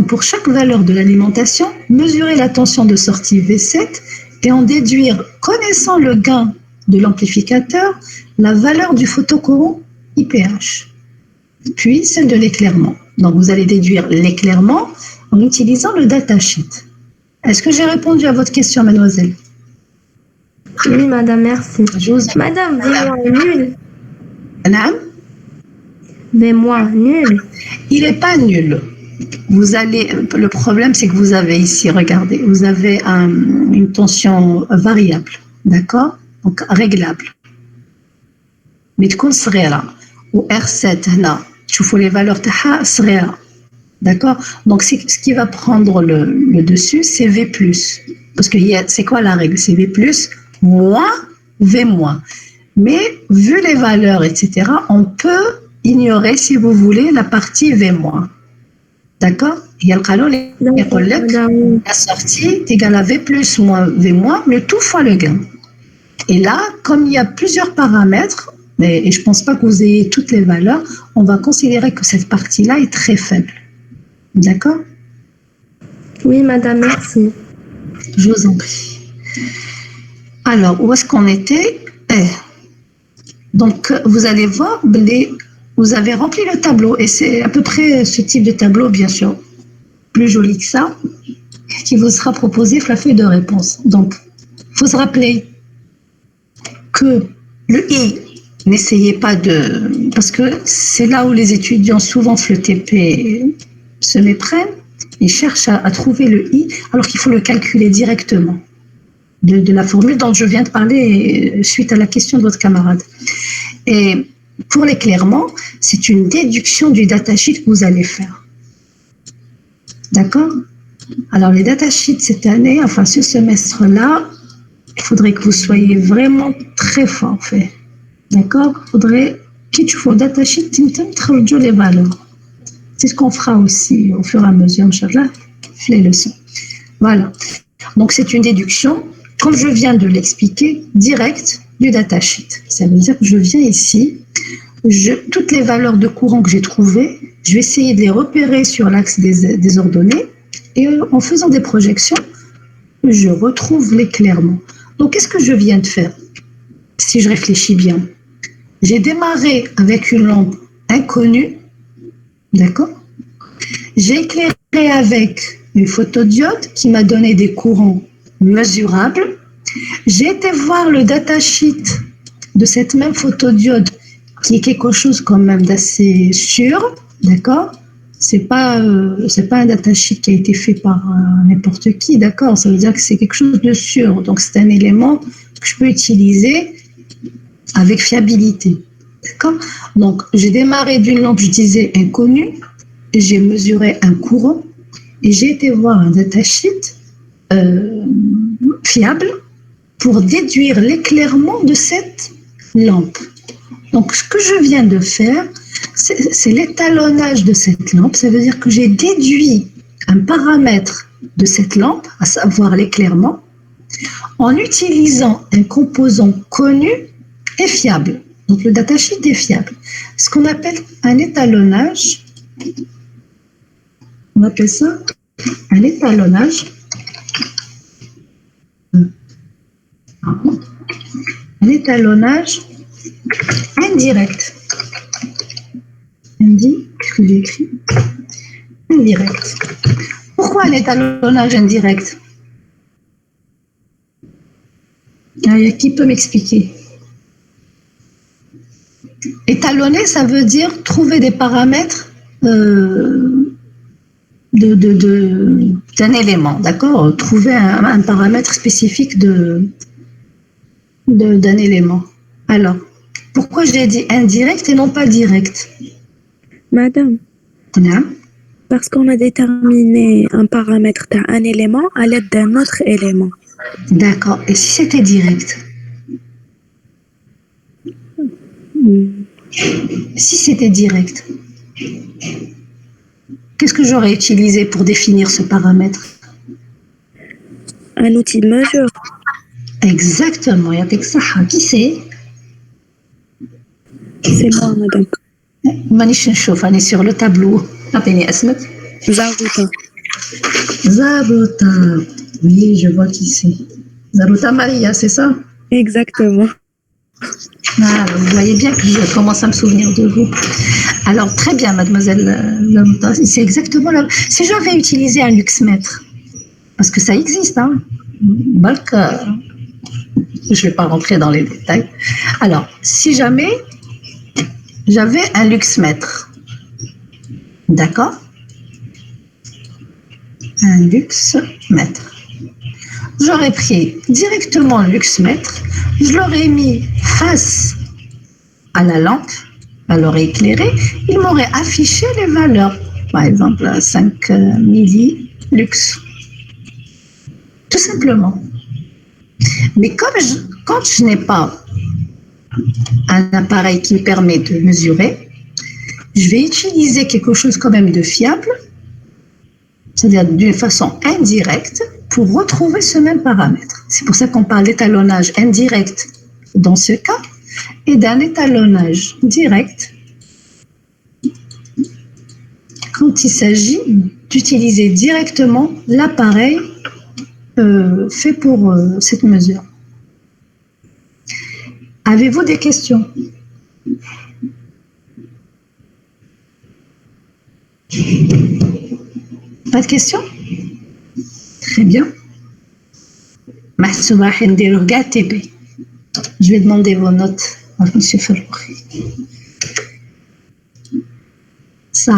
Speaker 1: pour chaque valeur de l'alimentation, mesurer la tension de sortie V7 et en déduire, connaissant le gain de l'amplificateur, la valeur du photocourant IPH, puis celle de l'éclairement. Donc, vous allez déduire l'éclairement en utilisant le datasheet. Est-ce que j'ai répondu à votre question, mademoiselle?
Speaker 6: Oui, madame, merci.
Speaker 1: Je vous en
Speaker 6: Madame, V-moi nul.
Speaker 1: Naam.
Speaker 6: V-moi nul.
Speaker 1: Il n'est pas nul. Le problème, c'est que vous avez ici, regardez, vous avez une tension variable, d'accord? Donc réglable. Mais تكون صغيرة. Ou R7 هنا تشوفوا les valeurs تاعها صغيرة. D'accord? Donc ce qui va prendre le dessus, c'est V+. Parce que c'est quoi la règle? C'est V+, moins V-. Mais vu les valeurs, etc., on peut ignorer, si vous voulez, la partie V-. D'accord? Il y a le canon, la sortie est égale à V+, moins V-, le tout fois le gain. Et là, comme il y a plusieurs paramètres, et je ne pense pas que vous ayez toutes les valeurs, on va considérer que cette partie-là est très faible. D'accord?
Speaker 6: Oui, madame, merci.
Speaker 1: Je vous en prie. Alors, où est-ce qu'on était? Donc, vous allez voir, vous avez rempli le tableau, et c'est à peu près ce type de tableau, bien sûr, plus joli que ça, qui vous sera proposé sur la feuille de réponse. Donc, il faut se rappeler que le I, n'essayez pas de... Parce que c'est là où les étudiants, souvent sur le TP, se méprennent. Ils cherchent à trouver le I, alors qu'il faut le calculer directement de la formule dont je viens de parler suite à la question de votre camarade. Et pour l'éclairement, c'est une déduction du datasheet que vous allez faire. D'accord? Alors, les datasheets cette année, enfin ce semestre-là, il faudrait que vous soyez vraiment très fort, fait. D'accord? Il faudrait, si tu fais le datasheet, tu me les valeurs. C'est ce qu'on fera aussi au fur et à mesure, Inch'Allah, les leçons. Voilà. Donc, c'est une déduction, comme je viens de l'expliquer, directe du datasheet. Ça veut dire que je viens ici, toutes les valeurs de courant que j'ai trouvées, je vais essayer de les repérer sur l'axe des ordonnées et en faisant des projections, je retrouve l'éclairement. Donc, qu'est-ce que je viens de faire? Si je réfléchis bien, j'ai démarré avec une lampe inconnue, d'accord? J'ai éclairé avec une photodiode qui m'a donné des courants mesurables. J'ai été voir le datasheet de cette même photodiode qui est quelque chose quand même d'assez sûr, d'accord? C'est pas un datasheet qui a été fait par n'importe qui, d'accord? Ça veut dire que c'est quelque chose de sûr. Donc c'est un élément que je peux utiliser avec fiabilité, d'accord? Donc j'ai démarré d'une lampe, je disais inconnue, j'ai mesuré un courant et j'ai été voir un datasheet fiable pour déduire l'éclairement de cette lampe. Donc, ce que je viens de faire, c'est l'étalonnage de cette lampe. Ça veut dire que j'ai déduit un paramètre de cette lampe, à savoir l'éclairement, en utilisant un composant connu et fiable. Donc, le datasheet est fiable. Ce qu'on appelle un étalonnage, on appelle ça un étalonnage. Un étalonnage indirect. Qu'est-ce que j'ai écrit? Indirect. Pourquoi un étalonnage indirect? Qui peut m'expliquer? Étalonner, ça veut dire trouver des paramètres d'un élément, d'accord? Trouver un paramètre spécifique d'un élément. Alors, pourquoi j'ai dit indirect et non pas direct?
Speaker 2: Madame,
Speaker 1: Non.
Speaker 2: parce qu'on a déterminé un paramètre d'un élément à l'aide d'un autre élément.
Speaker 1: D'accord. Et si c'était direct? Si c'était direct, qu'est-ce que j'aurais utilisé pour définir ce paramètre?
Speaker 2: Un outil de mesure.
Speaker 1: Exactement. Il y a quelque chose. Qui c'est?
Speaker 2: C'est moi, madame.
Speaker 1: Manish Nchouf, on est sur le tableau. Appelez Asmet.
Speaker 2: Zarouta.
Speaker 1: Zarouta. Oui, je vois qui c'est. Zarouta Maria, c'est ça?
Speaker 2: Exactement.
Speaker 1: Ah, vous voyez bien que je commence à me souvenir de vous. Alors, très bien, mademoiselle Zarouta. C'est exactement là. Si j'avais utilisé un luxmètre, parce que ça existe, hein. Balka. Je ne vais pas rentrer dans les détails. Alors, si jamais j'avais un luxmètre, d'accord? Un luxmètre. J'aurais pris directement le luxmètre, je l'aurais mis face à la lampe, elle aurait éclairé, il m'aurait affiché les valeurs. Par exemple, 5 millilux. Tout simplement. Mais quand je n'ai pas un appareil qui me permet de mesurer, je vais utiliser quelque chose quand même de fiable, c'est-à-dire d'une façon indirecte, pour retrouver ce même paramètre. C'est pour ça qu'on parle d'étalonnage indirect dans ce cas et d'un étalonnage direct quand il s'agit d'utiliser directement l'appareil fait pour cette mesure. Avez-vous des questions? Pas de questions? Très bien. Je vais demander vos notes à M. Ferrouri. Ça.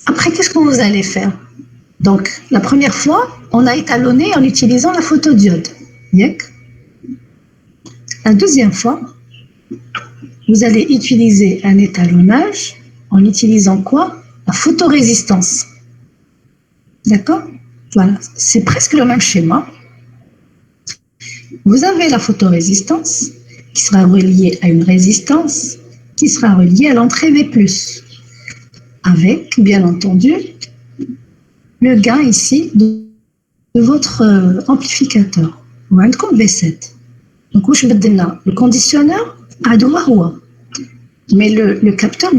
Speaker 1: Après, qu'est-ce que vous allez faire? Donc, la première fois, on a étalonné en utilisant la photodiode. La deuxième fois, vous allez utiliser un étalonnage en utilisant quoi? La photorésistance. D'accord? Voilà, c'est presque le même schéma. Vous avez la photorésistance qui sera reliée à une résistance qui sera reliée à l'entrée V+, avec, bien entendu, le gain ici de votre amplificateur. Ou un compte V7. Donc, le conditionneur, mais le capteur,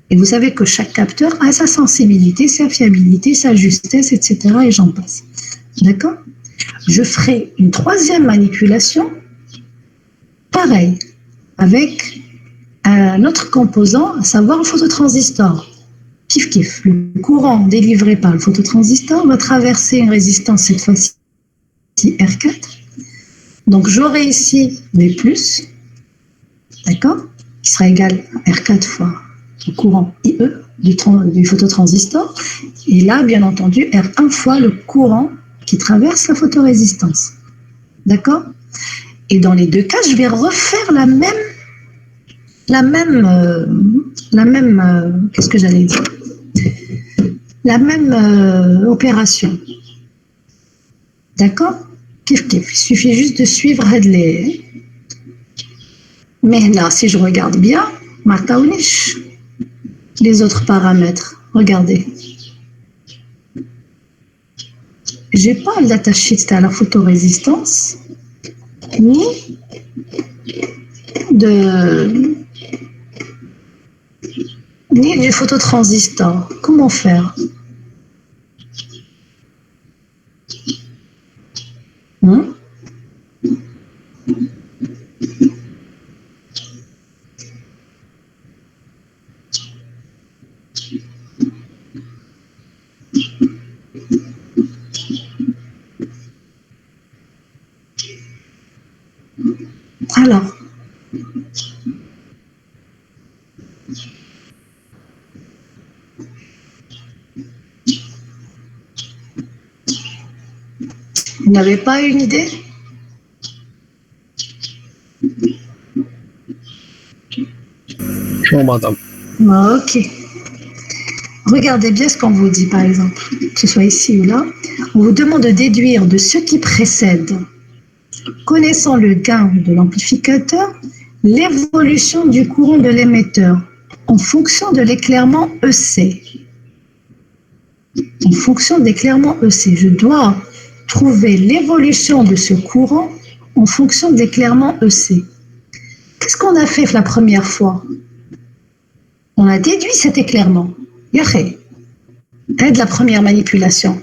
Speaker 1: et vous savez que chaque capteur a sa sensibilité, sa fiabilité, sa justesse, etc. et j'en passe. D'accord? Je ferai une troisième manipulation, pareil, avec un autre composant, à savoir le phototransistor. Kif kif, le courant délivré par le phototransistor va traverser une résistance, cette fois-ci R4. Donc j'aurai ici V+, d'accord, qui sera égal à R4 fois le courant IE du phototransistor, et là, bien entendu, R1 fois le courant qui traverse la photorésistance. D'accord? Et dans les deux cas, je vais refaire la même qu'est-ce que j'allais dire? La même opération. D'accord? Kif kif. Il suffit juste de suivre les. Mais là, si je regarde bien, Martaounish, les autres paramètres, regardez. J'ai pas le datasheet à la photorésistance, ni du phototransistor. Comment faire? Alors, vous n'avez pas une idée?
Speaker 3: Non, madame.
Speaker 1: Ok. Regardez bien ce qu'on vous dit, par exemple, que ce soit ici ou là. On vous demande de déduire de ce qui précède, connaissant le gain de l'amplificateur, l'évolution du courant de l'émetteur en fonction de l'éclairement EC. En fonction de l'éclairement EC, je dois trouver l'évolution de ce courant en fonction de l'éclairement EC. Qu'est-ce qu'on a fait la première fois? On a déduit cet éclairement. Aide la première manipulation.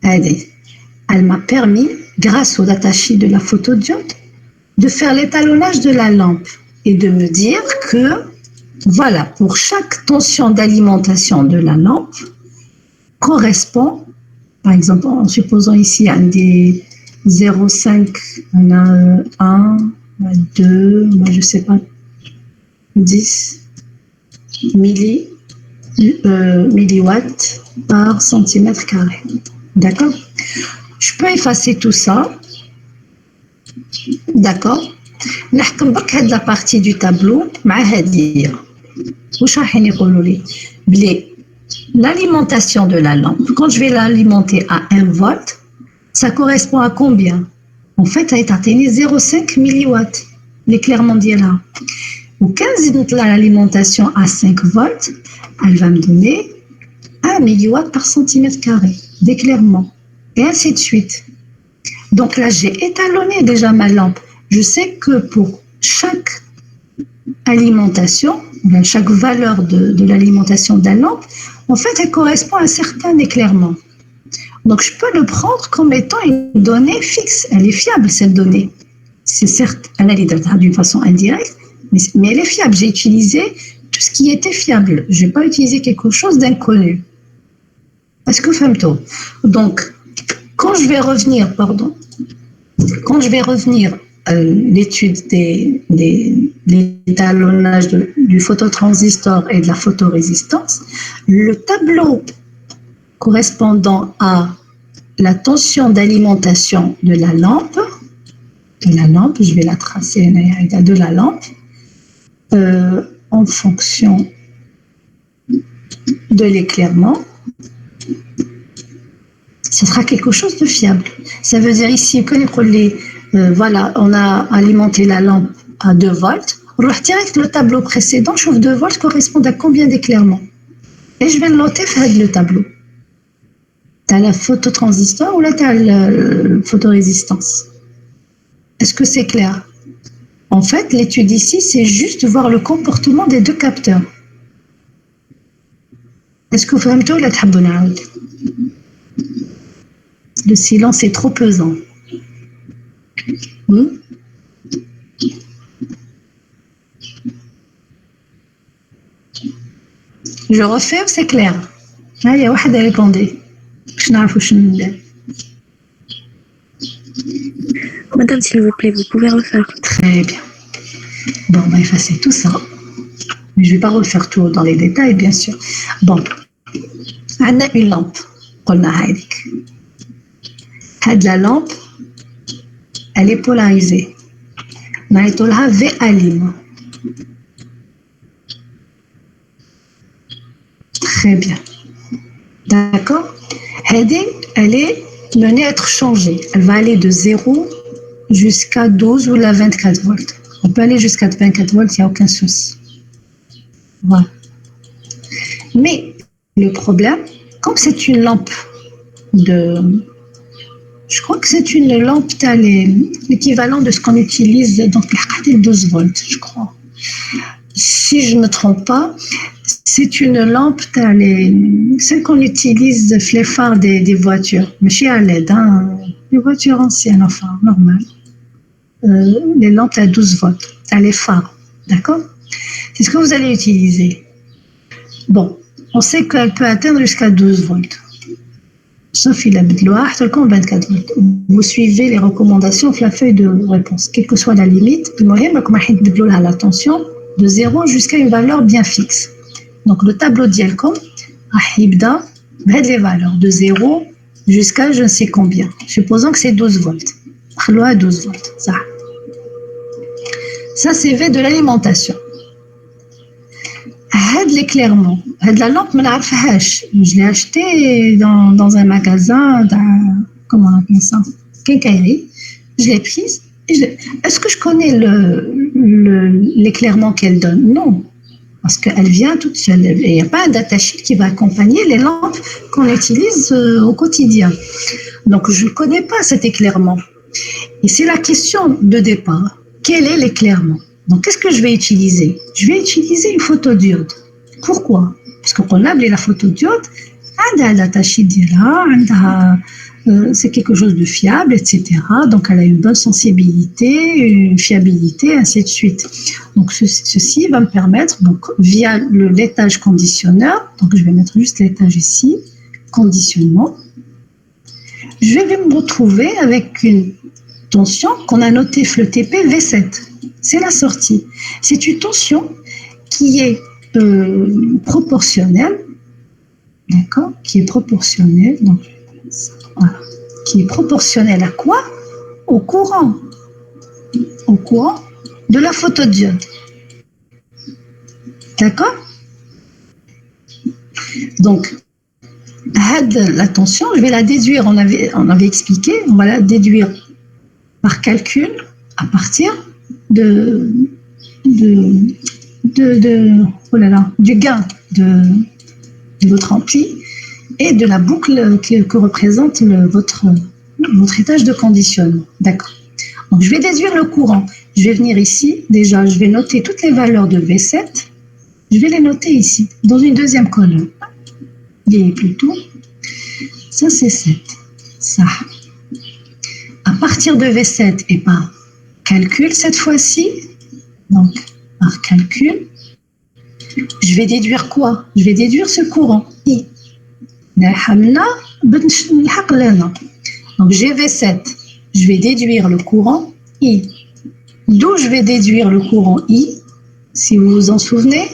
Speaker 1: Elle m'a permis, grâce au datasheet de la photodiode, de faire l'étalonnage de la lampe et de me dire que, voilà, pour chaque tension d'alimentation de la lampe, correspond, par exemple, en supposant ici un des 0,5, on a 1, 2, moi je sais pas, 10 milliwatts par centimètre carré. D'accord? Je peux effacer tout ça. D'accord? نحكم برك هاد la partie du tableau مع هادية. واش راح يقولوا لي؟ بلي l'alimentation de la lampe, quand je vais l'alimenter à 1 volt, ça correspond à combien? En fait, elle est atteinte 0,5 milliwatts, l'éclairement ديالها. Ou 15 l'alimentation à 5 volts, elle va me donner 1 milliwatt par centimètre carré d'éclairement. Et ainsi de suite. Donc là, j'ai étalonné déjà ma lampe. Je sais que pour chaque alimentation, chaque valeur de l'alimentation de la lampe, en fait, elle correspond à un certain éclairement. Donc, je peux le prendre comme étant une donnée fixe. Elle est fiable, cette donnée. C'est certes, elle est d'une façon indirecte, mais elle est fiable. J'ai utilisé tout ce qui était fiable. Je n'ai pas utilisé quelque chose d'inconnu. Est-ce que vous faites? Donc, quand je vais revenir l'étude l'étalonnage du phototransistor et de la photorésistance, le tableau correspondant à la tension d'alimentation de la lampe, je vais la tracer de la lampe, en fonction de l'éclairement, ce sera quelque chose de fiable. Ça veut dire ici que voilà, on a alimenté la lampe à 2 volts. On va direct le tableau précédent, je trouve 2 volts correspond à combien d'éclairement? Et je vais le noter faire le tableau. Tu as la phototransistor ou là tu as la photorésistance. Est-ce que c'est clair? En fait, l'étude ici, c'est juste voir le comportement des deux capteurs. Est-ce que vous fahmtou ou la تحبوا نعاود? Le silence est trop pesant. Je refais ou c'est clair? Il y a واحد répondait. Je n'arrive pas.
Speaker 2: Madame, s'il vous plaît, vous pouvez refaire.
Speaker 1: Très bien. Bon, on va effacer tout ça. Mais je ne vais pas refaire tout dans les détails, bien sûr. Bon. On a une lampe. قلنا هذيك. La lampe, elle est polarisée. نعيطوا لها V'. Très bien. D'accord? Elle est menée à être changée. Elle va aller de 0 jusqu'à 12 ou la 24 volts. On peut aller jusqu'à 24 volts, il n'y a aucun souci. Voilà. Mais le problème, comme c'est une lampe je crois que c'est une lampe, l'équivalent de ce qu'on utilise dans le 12 volts, je crois. Si je ne me trompe pas, c'est une lampe, celle qu'on utilise les phares des voitures, mais chez à LED, les voitures anciennes, enfin, normales. Les lampes à 12 volts, les phares, d'accord? C'est ce que vous allez utiliser. Bon, on sait qu'elle peut atteindre jusqu'à 12 volts. Sauf il a besoin de 24 volts. Vous suivez les recommandations de la feuille de réponse, quelle que soit la limite. Le moyen, comme la tension de 0 jusqu'à une valeur bien fixe. Donc le tableau d'Yelcom, il va les valeurs de 0 jusqu'à je ne sais combien. Supposons que c'est 12 volts. 12 volts. Ça c'est V de l'alimentation. L'éclairement. La lampe, je l'ai acheté dans un magasin, comment on appelle ça? Quincaillerie. Je l'ai prise. Est-ce que je connais l'éclairement qu'elle donne? Non. Parce qu'elle vient toute seule. Il n'y a pas un datasheet qui va accompagner les lampes qu'on utilise au quotidien. Donc, je ne connais pas cet éclairement. Et c'est la question de départ. Quel est l'éclairement? Donc, qu'est-ce que je vais utiliser? Je vais utiliser une photodiode. Pourquoi? Parce qu'on a la photodiode, c'est quelque chose de fiable, etc. Donc, elle a une bonne sensibilité, une fiabilité, ainsi de suite. Donc, ceci va me permettre, donc, via l'étage conditionneur, donc je vais mettre juste l'étage ici, conditionnement, je vais me retrouver avec une tension qu'on a notée FLETP V7. C'est la sortie. C'est une tension qui est proportionnelle, d'accord, qui est proportionnelle, donc, voilà, qui est proportionnelle à quoi? Au courant de la photodiode. D'accord? Donc, la tension, je vais la déduire, on avait expliqué, on va la déduire par calcul à partir du gain de votre ampli et de la boucle que représente votre étage de conditionnement. D'accord. Donc, je vais déduire le courant. Je vais venir ici. Déjà, je vais noter toutes les valeurs de V7. Je vais les noter ici, dans une deuxième colonne. Et plutôt, ça c'est 7. Ça. À partir de V7 et par calcul cette fois-ci, donc par calcul, je vais déduire quoi? Je vais déduire ce courant I. Donc j'ai V7, je vais déduire le courant I. D'où je vais déduire le courant I, si vous vous en souvenez,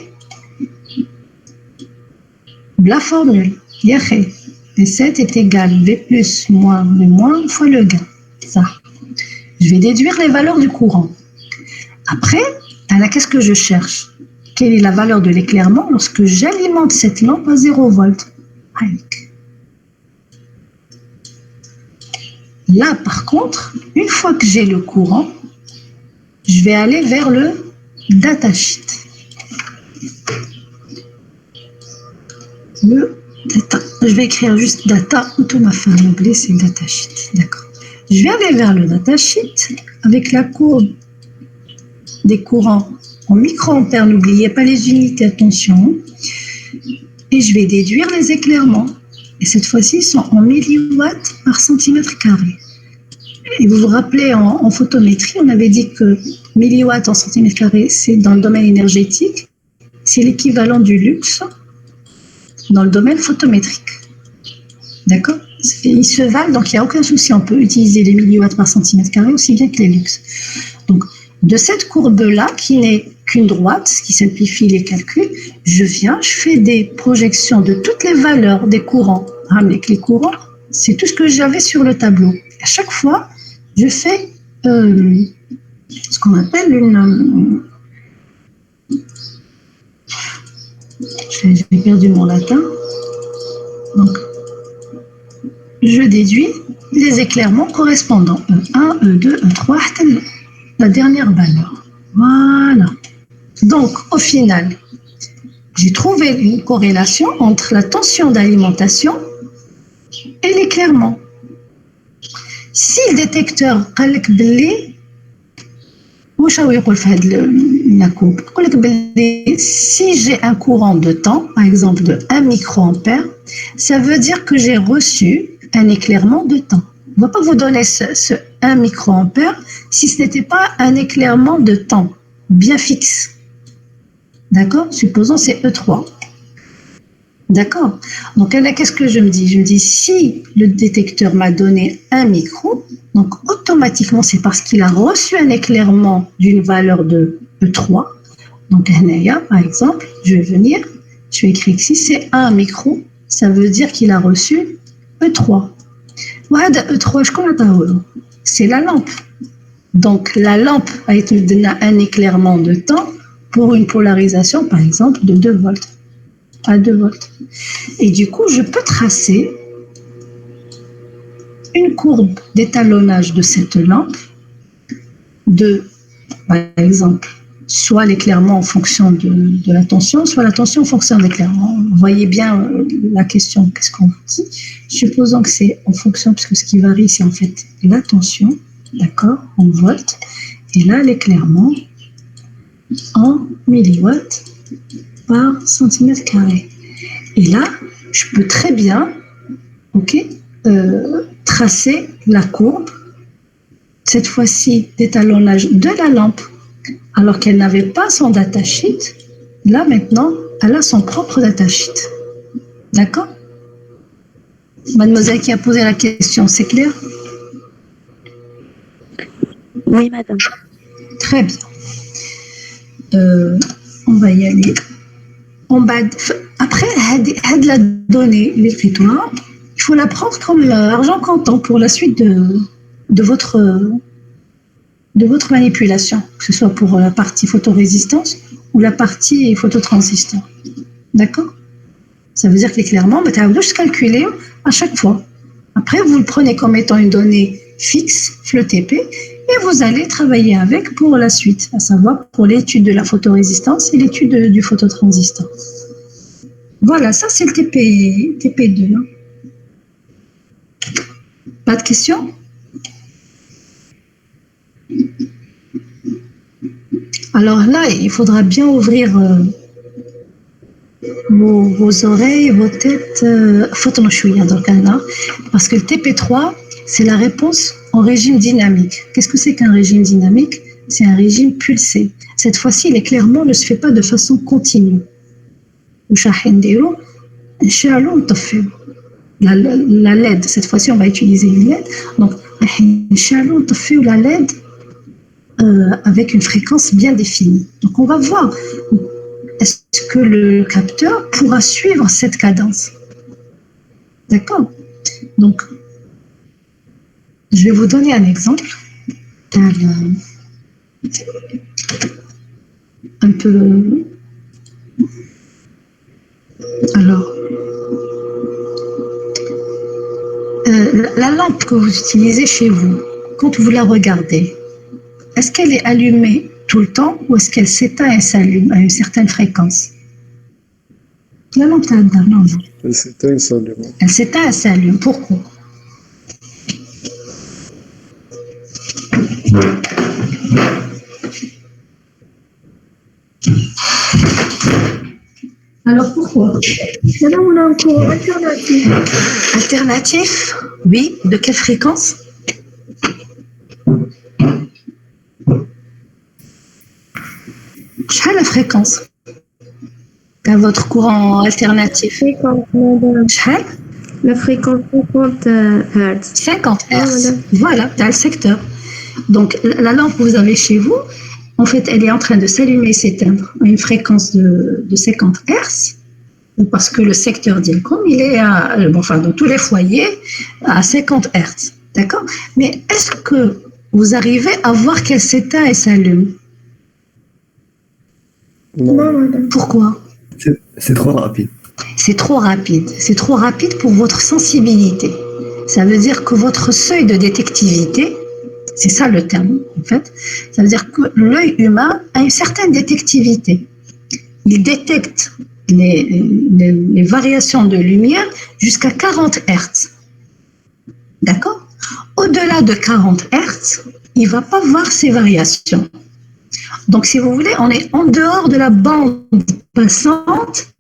Speaker 1: la formule, V7 est égal V plus moins V moins fois le gain. Ça. Je vais déduire les valeurs du courant. Après, qu'est-ce que je cherche? Quelle est la valeur de l'éclairement lorsque j'alimente cette lampe à 0 volts? Là, par contre, une fois que j'ai le courant, je vais aller vers le datasheet. Je vais écrire juste data, tout m'a fait anglais, c'est datasheet. D'accord. Je vais aller vers le datasheet avec la courbe des courants en microampères, n'oubliez pas les unités, attention. Et je vais déduire les éclairements. Et cette fois-ci, ils sont en milliwatts par centimètre carré. Et vous vous rappelez, en photométrie, on avait dit que milliwatts en centimètre carré, c'est dans le domaine énergétique, c'est l'équivalent du lux dans le domaine photométrique. D'accord? Ils se valent, donc il n'y a aucun souci, on peut utiliser les milliwatts par centimètre carré aussi bien que les lux. Donc, de cette courbe-là, qui n'est qu'une droite, qui simplifie les calculs, je fais des projections de toutes les valeurs des courants. Avec les courants, c'est tout ce que j'avais sur le tableau. À chaque fois, je fais ce qu'on appelle une... J'ai perdu mon latin. Donc, je déduis les éclairements correspondants. E1, E2, E3, la dernière valeur. Voilà. Donc, au final, j'ai trouvé une corrélation entre la tension d'alimentation et l'éclairement. Si le détecteur si j'ai un courant de temps, par exemple de 1 microampère, ça veut dire que j'ai reçu un éclairement de temps. On ne va pas vous donner ce 1 microampère si ce n'était pas un éclairement de temps bien fixe. D'accord? Supposons c'est E3. D'accord? Donc là, qu'est-ce que je me dis? Je me dis, si le détecteur m'a donné 1 micro, donc automatiquement, c'est parce qu'il a reçu un éclairement d'une valeur de E3. Donc, par exemple, je vais venir, je vais écrire ici, c'est 1 micro, ça veut dire qu'il a reçu E3. E3, c'est la lampe. Donc, la lampe a été un éclairement de temps pour une polarisation, par exemple, de 2 volts à 2 volts. Et du coup, je peux tracer une courbe d'étalonnage de cette lampe de, par exemple, soit l'éclairement en fonction de la tension, soit la tension en fonction de l'éclairement. Vous voyez bien la question, qu'est-ce qu'on vous dit? Supposons que c'est en fonction, parce que ce qui varie, c'est en fait la tension, d'accord, en volts, et là, l'éclairement en milliwatts par centimètre carré. Et là, je peux très bien, tracer la courbe, cette fois-ci d'étalonnage de la lampe, alors qu'elle n'avait pas son datasheet. Là, maintenant, elle a son propre datasheet. D'accord? Mademoiselle qui a posé la question, c'est clair?
Speaker 2: Oui, madame.
Speaker 1: Très bien. On va y aller. Après, la donnée, l'écritoire, il faut la prendre comme argent comptant pour la suite de votre manipulation, que ce soit pour la partie photorésistance ou la partie phototransistor. D'accord? Ça veut dire que clairement, vous allez juste calculer à chaque fois. Après, vous le prenez comme étant une donnée fixe, le TP, et vous allez travailler avec pour la suite, à savoir pour l'étude de la photorésistance et l'étude du phototransistor. Voilà, ça c'est le TP2. Hein. Pas de questions? Alors là, il faudra bien ouvrir vos oreilles, vos têtes, parce que le TP3, c'est la réponse en régime dynamique. Qu'est-ce que c'est qu'un régime dynamique? C'est un régime pulsé. Cette fois-ci, il est clairement ne se fait pas de façon continue. La LED, cette fois-ci, on va utiliser une LED. Donc, la LED avec une fréquence bien définie. Donc, on va voir est-ce que le capteur pourra suivre cette cadence. D'accord? Donc, je vais vous donner un exemple. Un peu... Alors, la lampe que vous utilisez chez vous, quand vous la regardez, est-ce qu'elle est allumée tout le temps ou est-ce qu'elle s'éteint et s'allume à une certaine fréquence? La lampe, non.
Speaker 3: Elle s'éteint et s'allume.
Speaker 1: Elle s'éteint et s'allume. Pourquoi? Alors pourquoi?
Speaker 6: Madame, on a un courant alternatif.
Speaker 1: Alternatif? Oui. De quelle fréquence? Quelle est la fréquence à votre courant alternatif?
Speaker 6: 50, madame.
Speaker 1: Quelle?
Speaker 6: La fréquence 50 Hz.
Speaker 1: 50
Speaker 6: Ah,
Speaker 1: Hz. Voilà, dans le secteur. Donc, la lampe que vous avez chez vous, en fait, elle est en train de s'allumer et s'éteindre à une fréquence de 50 Hz, parce que le secteur d'ILCOM, il est dans tous les foyers, à 50 Hz. D'accord? Mais est-ce que vous arrivez à voir qu'elle s'éteint et s'allume?
Speaker 6: Non, madame.
Speaker 1: Pourquoi?
Speaker 4: C'est trop rapide.
Speaker 1: C'est trop rapide. C'est trop rapide pour votre sensibilité. Ça veut dire que votre seuil de détectivité, c'est ça le terme en fait, ça veut dire que l'œil humain a une certaine détectivité. Il détecte les variations de lumière jusqu'à 40 Hz. D'accord? Au-delà de 40 Hz, il ne va pas voir ces variations. Donc, si vous voulez, on est en dehors de la bande passante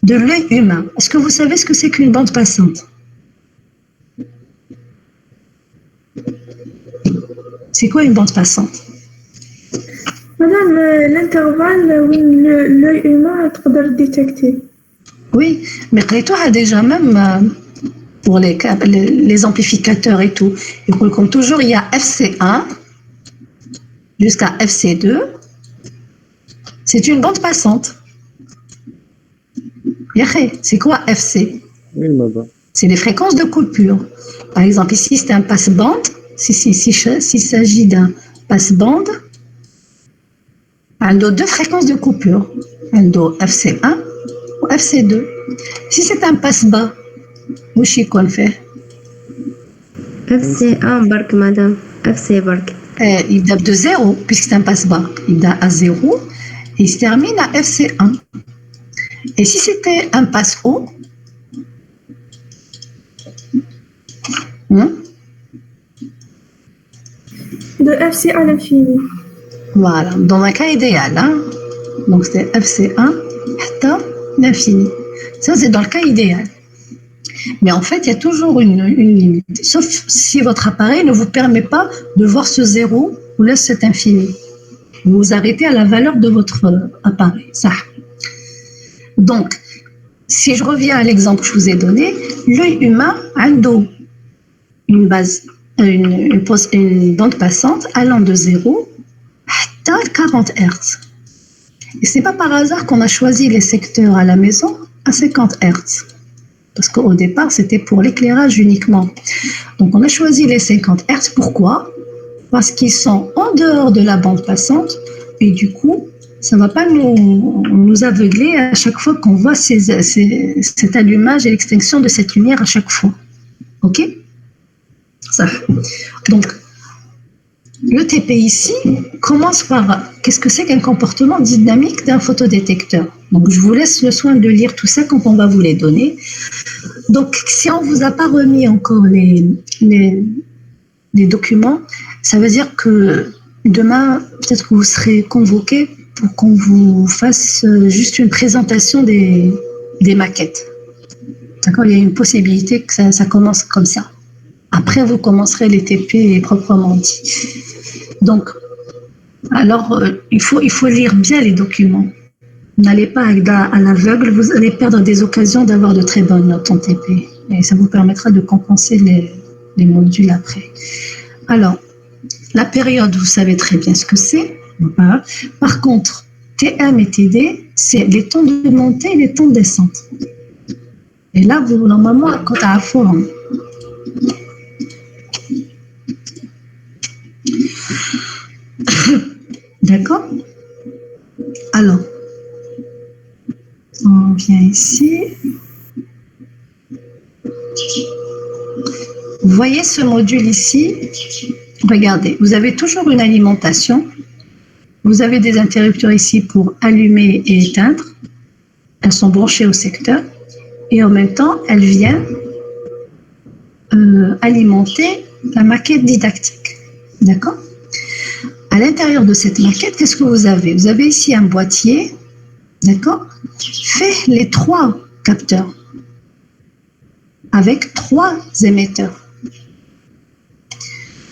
Speaker 1: de l'œil humain. Est-ce que vous savez ce que c'est qu'une bande passante? C'est quoi une bande passante?
Speaker 6: Madame, l'intervalle où l'œil humain peut détecter.
Speaker 1: Oui, mais Clayton a déjà même pour les amplificateurs et tout. Et comme toujours, il y a FC1 jusqu'à FC2. C'est une bande passante. C'est quoi FC?
Speaker 3: Oui, madame.
Speaker 1: C'est les fréquences de coupure. Par exemple, ici, c'est un passe-bande. S'il s'agit d'un passe-bande, il y a deux fréquences de coupure. Il y a FC1 ou FC2. Si c'est un passe-bas, où est-ce qu'on fait?
Speaker 6: FC1 barque, madame. FC barque.
Speaker 1: Il date de 0, puisque c'est un passe-bas. Il date à 0 et il se termine à FC1. Et si c'était un passe-haut,
Speaker 6: De FC à l'infini.
Speaker 1: voilà, dans un cas idéal, donc c'est FC1 à l'infini. Ça, c'est dans le cas idéal. Mais en fait, il y a toujours une limite. Sauf si votre appareil ne vous permet pas de voir ce zéro ou laisse cet infini. Vous vous arrêtez à la valeur de votre appareil. Ça. Donc, si je reviens à l'exemple que je vous ai donné, l'œil humain a une base, une bande passante allant de 0 à 40 Hz. Et ce n'est pas par hasard qu'on a choisi les secteurs à la maison à 50 Hz. Parce qu'au départ, c'était pour l'éclairage uniquement. Donc, on a choisi les 50 Hz. Pourquoi? Parce qu'ils sont en dehors de la bande passante et du coup, ça ne va pas nous aveugler à chaque fois qu'on voit cet allumage et l'extinction de cette lumière à chaque fois. OK? Ça. Donc, le TP ici commence par qu'est-ce que c'est qu'un comportement dynamique d'un photodétecteur. Donc, je vous laisse le soin de lire tout ça quand on va vous les donner. Donc, si on ne vous a pas remis encore les documents, ça veut dire que demain, peut-être que vous serez convoqué pour qu'on vous fasse juste une présentation des maquettes. D'accord? Il y a une possibilité que ça commence comme ça. Après, vous commencerez les TP proprement dit. Donc, alors, il faut lire bien les documents. N'allez pas à l'aveugle, vous allez perdre des occasions d'avoir de très bonnes notes en TP. Et ça vous permettra de compenser les modules après. Alors, la période, vous savez très bien ce que c'est. Voilà. Par contre, TM et TD, c'est les temps de montée et les temps de descente. Et là, vous, normalement, quand à la forme. D'accord? Alors, on vient ici. Vous voyez ce module ici? Regardez, vous avez toujours une alimentation. Vous avez des interrupteurs ici pour allumer et éteindre. Elles sont branchées au secteur. Et en même temps, elles viennent alimenter la maquette didactique. D'accord? À l'intérieur de cette maquette, qu'est-ce que vous avez? Vous avez ici un boîtier, d'accord? Fait les 3 capteurs avec 3 émetteurs.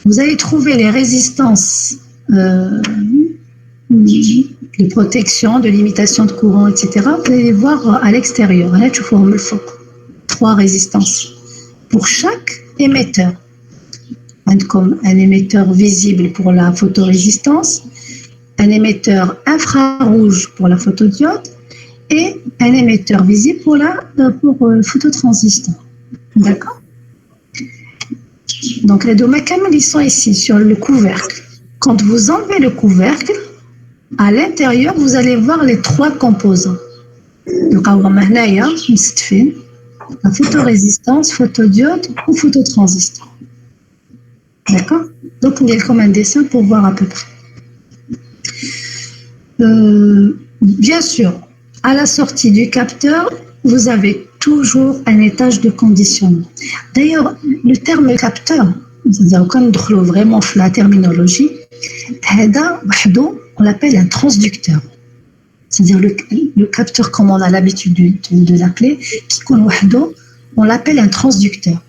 Speaker 1: Vous allez trouver les résistances de protection, de limitation de courant, etc. Vous allez les voir à l'extérieur. Là, tu formes le fond. 3 résistances pour chaque émetteur. Comme un émetteur visible pour la photorésistance, un émetteur infrarouge pour la photodiode et un émetteur visible pour le phototransistor. D'accord? Donc les deux mécanismes, ils sont ici sur le couvercle. Quand vous enlevez le couvercle, à l'intérieur, vous allez voir les 3 composants. Donc, la photorésistance, photodiode ou phototransistor. D'accord? Donc, il y a comme un dessin pour voir à peu près. Bien sûr, à la sortie du capteur, vous avez toujours un étage de conditionnement. D'ailleurs, le terme capteur, c'est-à-dire quand nous rentrons vraiment dans la terminologie, on l'appelle un transducteur. C'est-à-dire le capteur, comme on a l'habitude de l'appeler, on l'appelle un transducteur.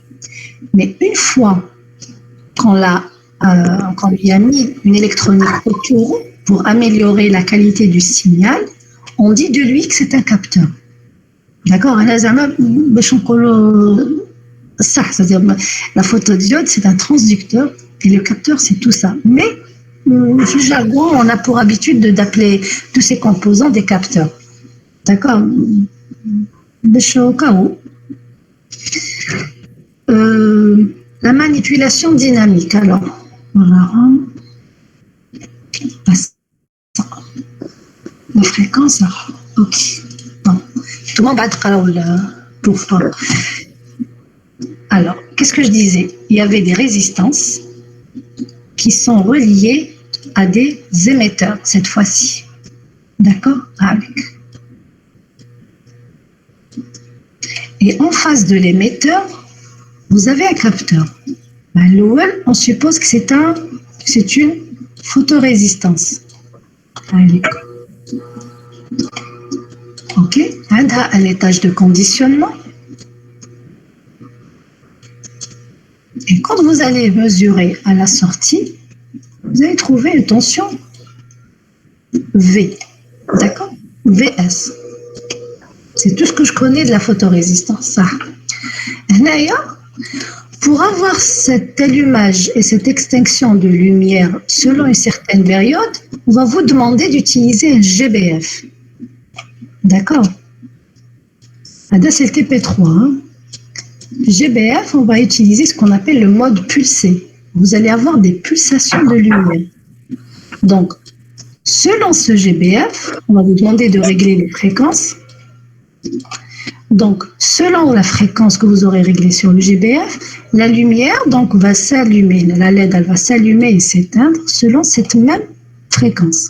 Speaker 1: Mais une fois qu'on lui a mis une électronique autour pour améliorer la qualité du signal, on dit de lui que c'est un capteur. D'accord? C'est-à-dire la photodiode, c'est un transducteur et le capteur, c'est tout ça. Mais ce jargon, on a pour habitude d'appeler tous ces composants des capteurs. D'accord? Au cas où. La manipulation dynamique. Alors, voilà. La fréquence, ok. Bon. Tout le monde va pour pas. Alors, qu'est-ce que je disais? Il y avait des résistances qui sont reliées à des émetteurs, cette fois-ci. D'accord? Avec. Et en face de l'émetteur, vous avez un capteur. L'OL, on suppose que c'est une photorésistance. Allez. Ok, un étage de conditionnement. Et quand vous allez mesurer à la sortie, vous allez trouver une tension V. D'accord? VS. C'est tout ce que je connais de la photorésistance. Ça. Pour avoir cet allumage et cette extinction de lumière selon une certaine période, on va vous demander d'utiliser un GBF. D'accord? C'est le TP3. Hein? GBF, on va utiliser ce qu'on appelle le mode pulsé. Vous allez avoir des pulsations de lumière. Donc, selon ce GBF, on va vous demander de régler les fréquences. Donc, selon la fréquence que vous aurez réglée sur le GBF, la lumière donc, va s'allumer, la LED elle va s'allumer et s'éteindre selon cette même fréquence.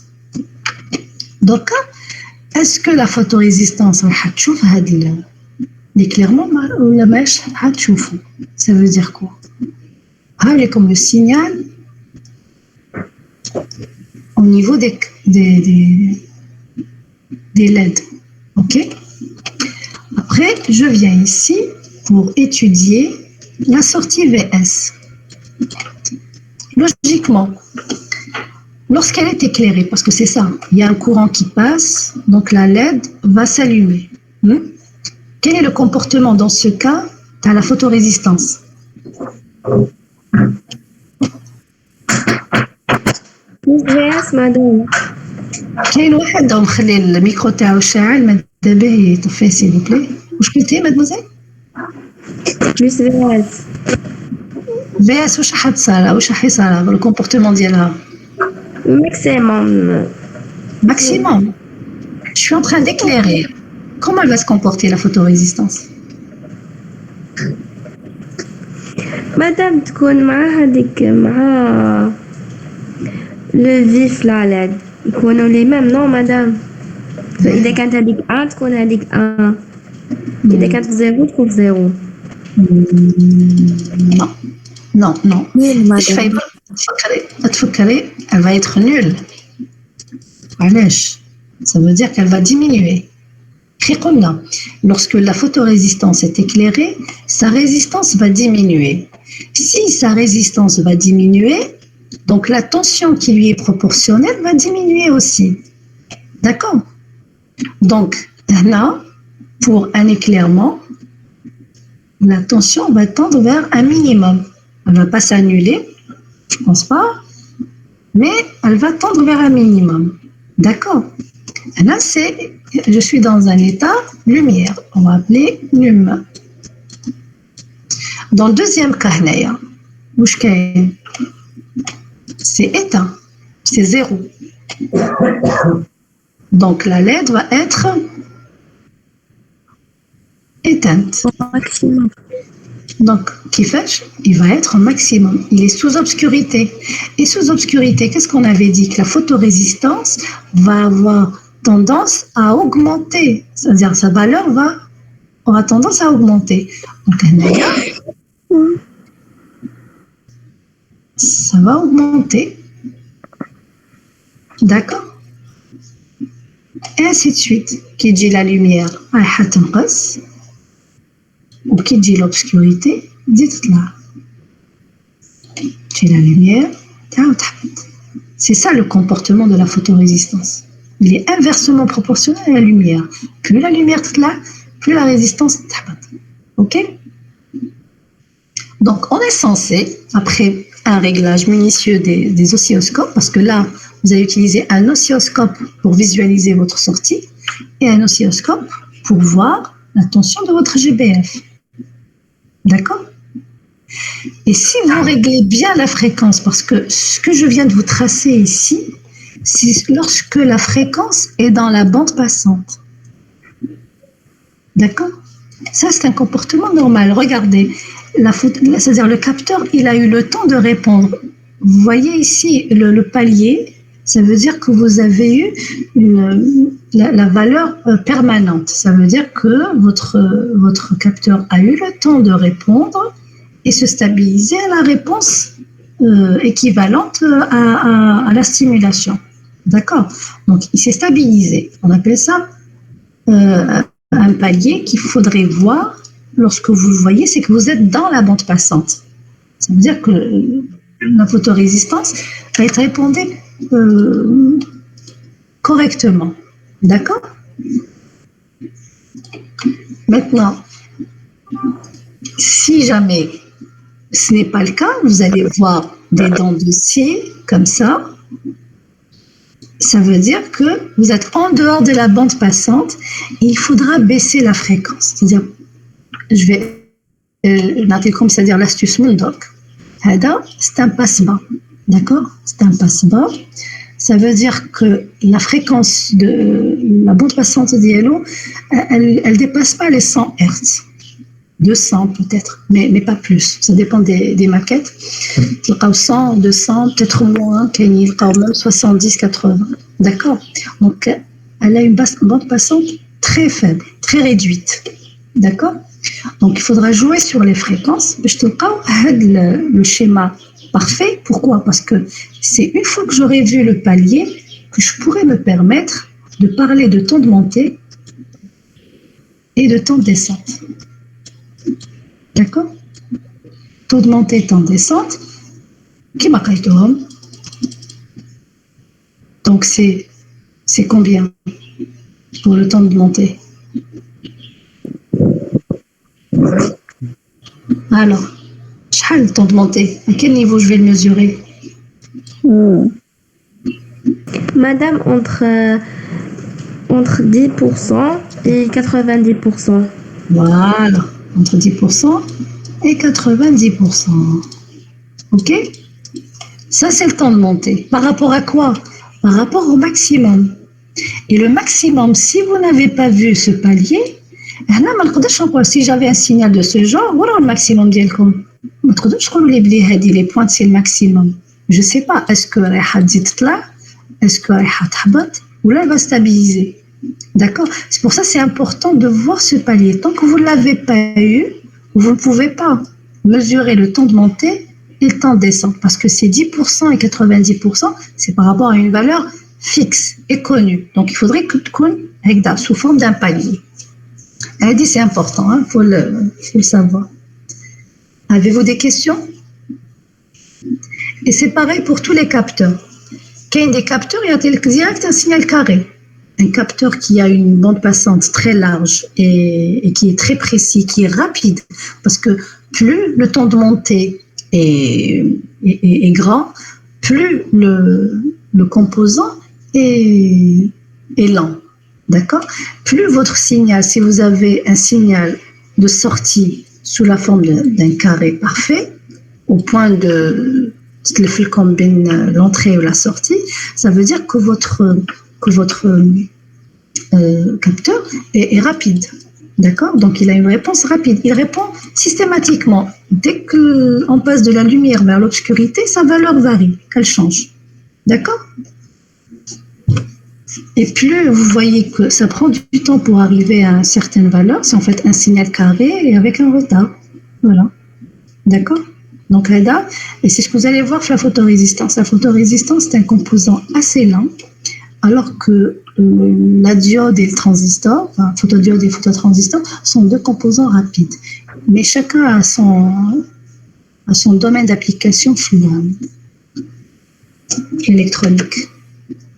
Speaker 1: Donc, est-ce que la photorésistance, l'éclairement, ou la mèche, ça veut dire quoi? Comme le signal au niveau des LED. OK? Après, je viens ici pour étudier la sortie VS. Logiquement, lorsqu'elle est éclairée, parce que c'est ça, il y a un courant qui passe, donc la LED va s'allumer. Quel est le comportement dans ce cas à la photorésistance?
Speaker 6: VS madame.
Speaker 1: كاين واحد مخلي الميكرو تاعو شاعل ماذا به يطفيه s'il vous plaît. واش قلتي مادموزيل؟
Speaker 6: Plus VS.
Speaker 1: VS واش راح تصرا واش راح يصرا الكومبورتمون ديالها؟
Speaker 6: Maximum.
Speaker 1: Maximum. Je suis en train d'éclairer. Comment elle va se comporter la photorésistance?
Speaker 6: مادام تكون مع هذيك مع لو فيف لا لاد يكونوا لي ميم نو مادام. فإذا كانت هذيك 1 تكون هذيك 1. إذا كانت في 0 تكون في 0.
Speaker 1: Non, non.
Speaker 2: Oui,
Speaker 1: تفكري, elle va être nulle. علاش? Ça veut dire qu'elle va diminuer. Lorsque la photorésistance est éclairée, sa résistance va diminuer. Si sa résistance va diminuer, donc la tension qui lui est proportionnelle va diminuer aussi. D'accord? Donc, là, pour un éclairement, la tension va tendre vers un minimum. Elle ne va pas s'annuler, je ne pense pas, mais elle va tendre vers un minimum. D'accord? Là, je suis dans un état lumière. On va appeler lum. Dans le deuxième cas, c'est éteint, c'est 0. Donc la LED va être éteinte.
Speaker 2: maximum.
Speaker 1: Donc, il va être au maximum. Il est sous obscurité. Et sous obscurité, qu'est-ce qu'on avait dit? Que la photorésistance va avoir tendance à augmenter. C'est-à-dire sa valeur aura tendance à augmenter. Donc, ça va augmenter. D'accord? Et ainsi de suite. Qui dit la lumière? Ou qui dit l'obscurité, dites-la. J'ai la lumière, c'est ça le comportement de la photorésistance. Il est inversement proportionnel à la lumière. Plus la lumière est là, plus la résistance est. Ok? Donc on est censé, après un réglage minutieux des oscilloscopes, parce que là, vous allez utiliser un oscilloscope pour visualiser votre sortie et un oscilloscope pour voir la tension de votre GBF. D'accord? Et si vous réglez bien la fréquence, parce que ce que je viens de vous tracer ici, c'est lorsque la fréquence est dans la bande passante. D'accord? Ça, c'est un comportement normal. Regardez, c'est-à-dire le capteur, il a eu le temps de répondre. Vous voyez ici le palier, ça veut dire que vous avez eu la valeur permanente. Ça veut dire que votre capteur a eu le temps de répondre et se stabiliser à la réponse équivalente à la stimulation. D'accord? Donc, il s'est stabilisé. On appelle ça un palier qu'il faudrait voir lorsque vous le voyez, c'est que vous êtes dans la bande passante. Ça veut dire que la photorésistance va être répondue correctement. D'accord? Maintenant, si jamais ce n'est pas le cas, vous allez voir des dents de scie comme ça. Ça veut dire que vous êtes en dehors de la bande passante et il faudra baisser la fréquence. C'est-à-dire, je vais c'est-à-dire l'astuce Moondoc. C'est un passe-bas. D'accord? C'est un passe-bas. Ça veut dire que la fréquence de la bande passante d'Yellow, elle ne dépasse pas les 100 Hz. 200 peut-être, mais pas plus. Ça dépend des maquettes. Il y a 100, 200, peut-être moins, il y a même 70, 80. D'accord? Donc, elle a une bande passante très faible, très réduite. D'accord? Donc, il faudra jouer sur les fréquences. Je te parle le schéma parfait. Pourquoi? Parce que c'est une fois que j'aurai vu le palier que je pourrai me permettre de parler de temps de montée et de temps de descente. D'accord? Taux de montée, temps de descente. Qui m'a dit? Donc, c'est combien pour le temps de montée? Alors, quel le temps de montée? À quel niveau je vais le mesurer?
Speaker 6: Madame, entre 10% et 90%.
Speaker 1: Voilà, entre 10% et 90%. OK? Ça, c'est le temps de montée. Par rapport à quoi? Par rapport au maximum. Et le maximum, si vous n'avez pas vu ce palier, si j'avais un signal de ce genre, voilà le maximum d'Yelcom. Les pointes, c'est le maximum. Je ne sais pas, est-ce que est-ce que ou là, elle va stabiliser. D'accord? C'est pour ça que c'est important de voir ce palier. Tant que vous ne l'avez pas eu, vous ne pouvez pas mesurer le temps de montée et le temps de descente. Parce que c'est 10% et 90%, c'est par rapport à une valeur fixe et connue. Donc, il faudrait que tu connais sous forme d'un palier. Elle dit c'est important, il faut le savoir. Avez-vous des questions? Et c'est pareil pour tous les capteurs. Quand il y a des capteurs, il y a direct un signal carré. Un capteur qui a une bande passante très large et qui est très précis, qui est rapide, parce que plus le temps de montée est grand, plus le composant est lent. D'accord? Plus votre signal, si vous avez un signal de sortie sous la forme d'un carré parfait, au point de l'entrée ou la sortie, ça veut dire que votre capteur est rapide. D'accord? Donc, il a une réponse rapide. Il répond systématiquement. Dès qu'on passe de la lumière vers l'obscurité, sa valeur varie, qu'elle change. D'accord? Et plus vous voyez que ça prend du temps pour arriver à une certaine valeur, c'est en fait un signal carré et avec un retard. Voilà. D'accord? Donc, là, et c'est ce que vous allez voir sur la photorésistance. La photorésistance, c'est un composant assez lent, alors que la diode et le transistor, enfin, photodiode et phototransistor, sont deux composants rapides. Mais chacun a son domaine d'application final. Électronique.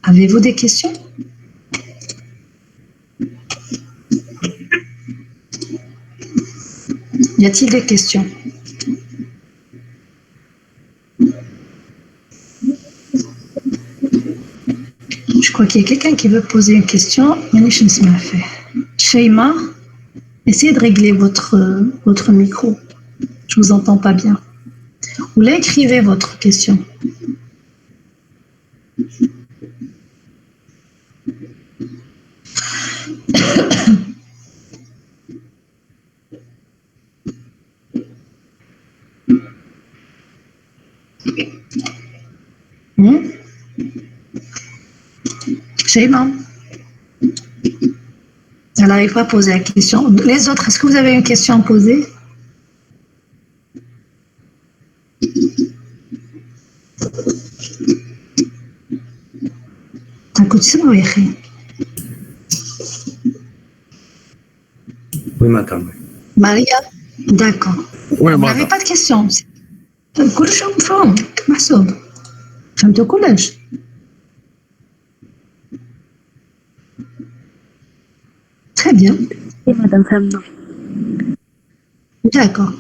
Speaker 1: Avez-vous des questions? Y a-t-il des questions? Je crois qu'il y a quelqu'un qui veut poser une question. Sheima, essayez de régler votre micro. Je vous entends pas bien. Ou là, écrivez votre question. Sheima, elle n'arrive pas à poser la question. Les autres, est-ce que vous avez une question à poser?
Speaker 4: Oui, madame.
Speaker 1: Maria, d'accord.
Speaker 5: Oui,
Speaker 1: Vous n'avez pas de question. كل شيء مفهوم محسوب. فهمتوا كلش؟ Très bien.
Speaker 2: Oui, madame, فهمنا.
Speaker 1: D'accord.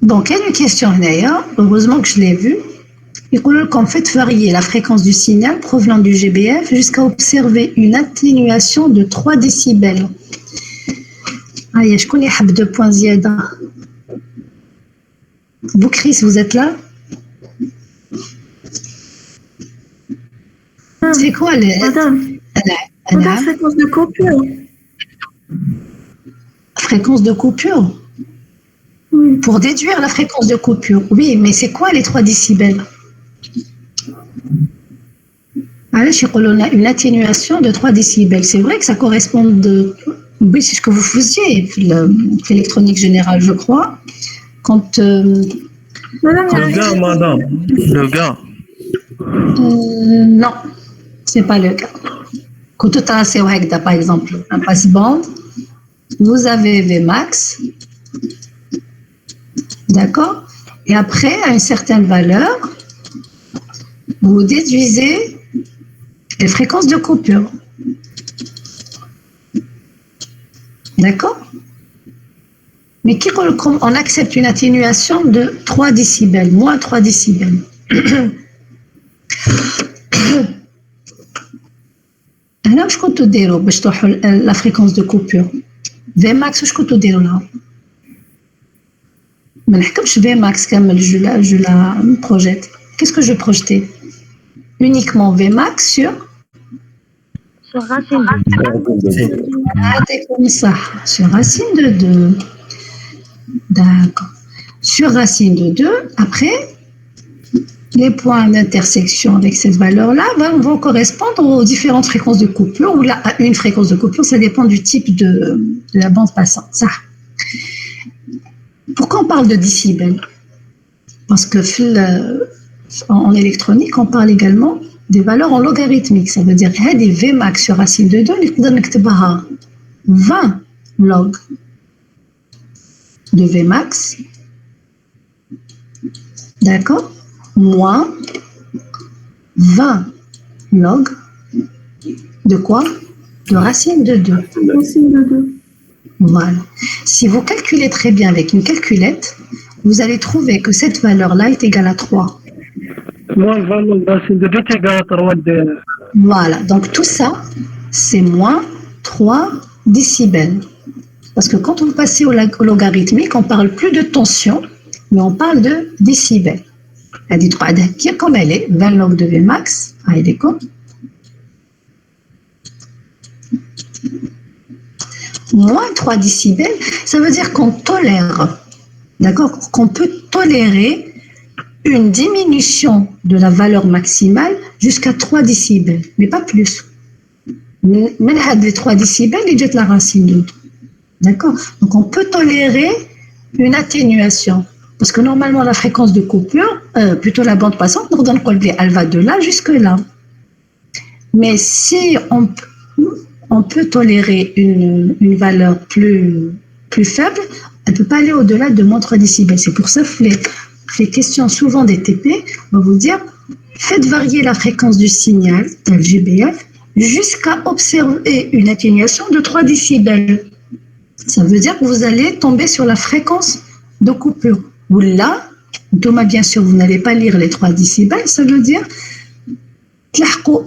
Speaker 1: Donc, il y a une question là, heureusement que je l'ai vue. Il faut qu'en fait varier la fréquence du signal provenant du GBF jusqu'à observer une atténuation de 3 décibels. Aïe, je connais 2 points ziada. Vous, Chris, vous êtes là? C'est quoi le...
Speaker 2: Madame, fréquence de coupure.
Speaker 1: Fréquence de coupure?
Speaker 2: Oui.
Speaker 1: Pour déduire la fréquence de coupure. Oui, mais c'est quoi les 3 décibels? Alors, on a une atténuation de 3 décibels. C'est vrai que ça correspond oui, c'est ce que vous faisiez, l'électronique générale, je crois. Quand...
Speaker 2: Madame,
Speaker 3: Le gars, madame. Le gars.
Speaker 1: non, c'est pas le cas. Quand tu as par exemple un passe-bande, vous avez Vmax, d'accord? Et après, à une certaine valeur, vous déduisez les fréquences de coupure. D'accord? Mais on accepte une atténuation de 3 décibels, moins 3 décibels. هنا واش كنتو ديروا باش تروحوا la fréquence de coupure Vmax واش كنتو ديروا لها ما نحكمش Vmax كامل je la projette. Qu'est-ce que je projetais? Uniquement Vmax sur
Speaker 2: racine de 2.
Speaker 1: comme ça, sur racine de 2. D'accord. Sur racine de 2, après, les points d'intersection avec cette valeur-là vont correspondre aux différentes fréquences de coupure, ou là, à une fréquence de coupure, ça dépend du type de la bande passante. Ça. Pourquoi on parle de décibels? Parce que en électronique, on parle également des valeurs en logarithmique. Ça veut dire qu'il y a des Vmax sur racine de 2, on a 20 log de Vmax, d'accord, moins 20 log de quoi? De racine de 2.
Speaker 2: Racine de 2.
Speaker 1: Voilà. Si vous calculez très bien avec une calculette, vous allez trouver que cette valeur-là est égale à 3.
Speaker 7: Moins 20 log racine de 2 est égal à 3 de...
Speaker 1: Voilà. Donc tout ça, c'est moins 3 décibels. Parce que quand on passe au logarithmique, on ne parle plus de tension, mais on parle de décibels. Elle dit 3 comme elle est, 20 log de Vmax, elle est comme moins 3 décibels, ça veut dire qu'on tolère, d'accord, qu'on peut tolérer une diminution de la valeur maximale jusqu'à 3 décibels, mais pas plus. Même les 3 décibels, il jette la racine de 2. D'accord? Donc on peut tolérer une atténuation. Parce que normalement, la fréquence de coupure, plutôt la bande passante, elle va de là jusque là. Mais si on peut tolérer une valeur plus faible, elle ne peut pas aller au-delà de moins 3 décibels. C'est pour ça que les questions souvent des TP, on va vous dire, faites varier la fréquence du signal, le GBF, jusqu'à observer une atténuation de 3 décibels. Ça veut dire que vous allez tomber sur la fréquence de coupure. Ou là, Thomas, bien sûr, vous n'allez pas lire les 3 décibels, ça veut dire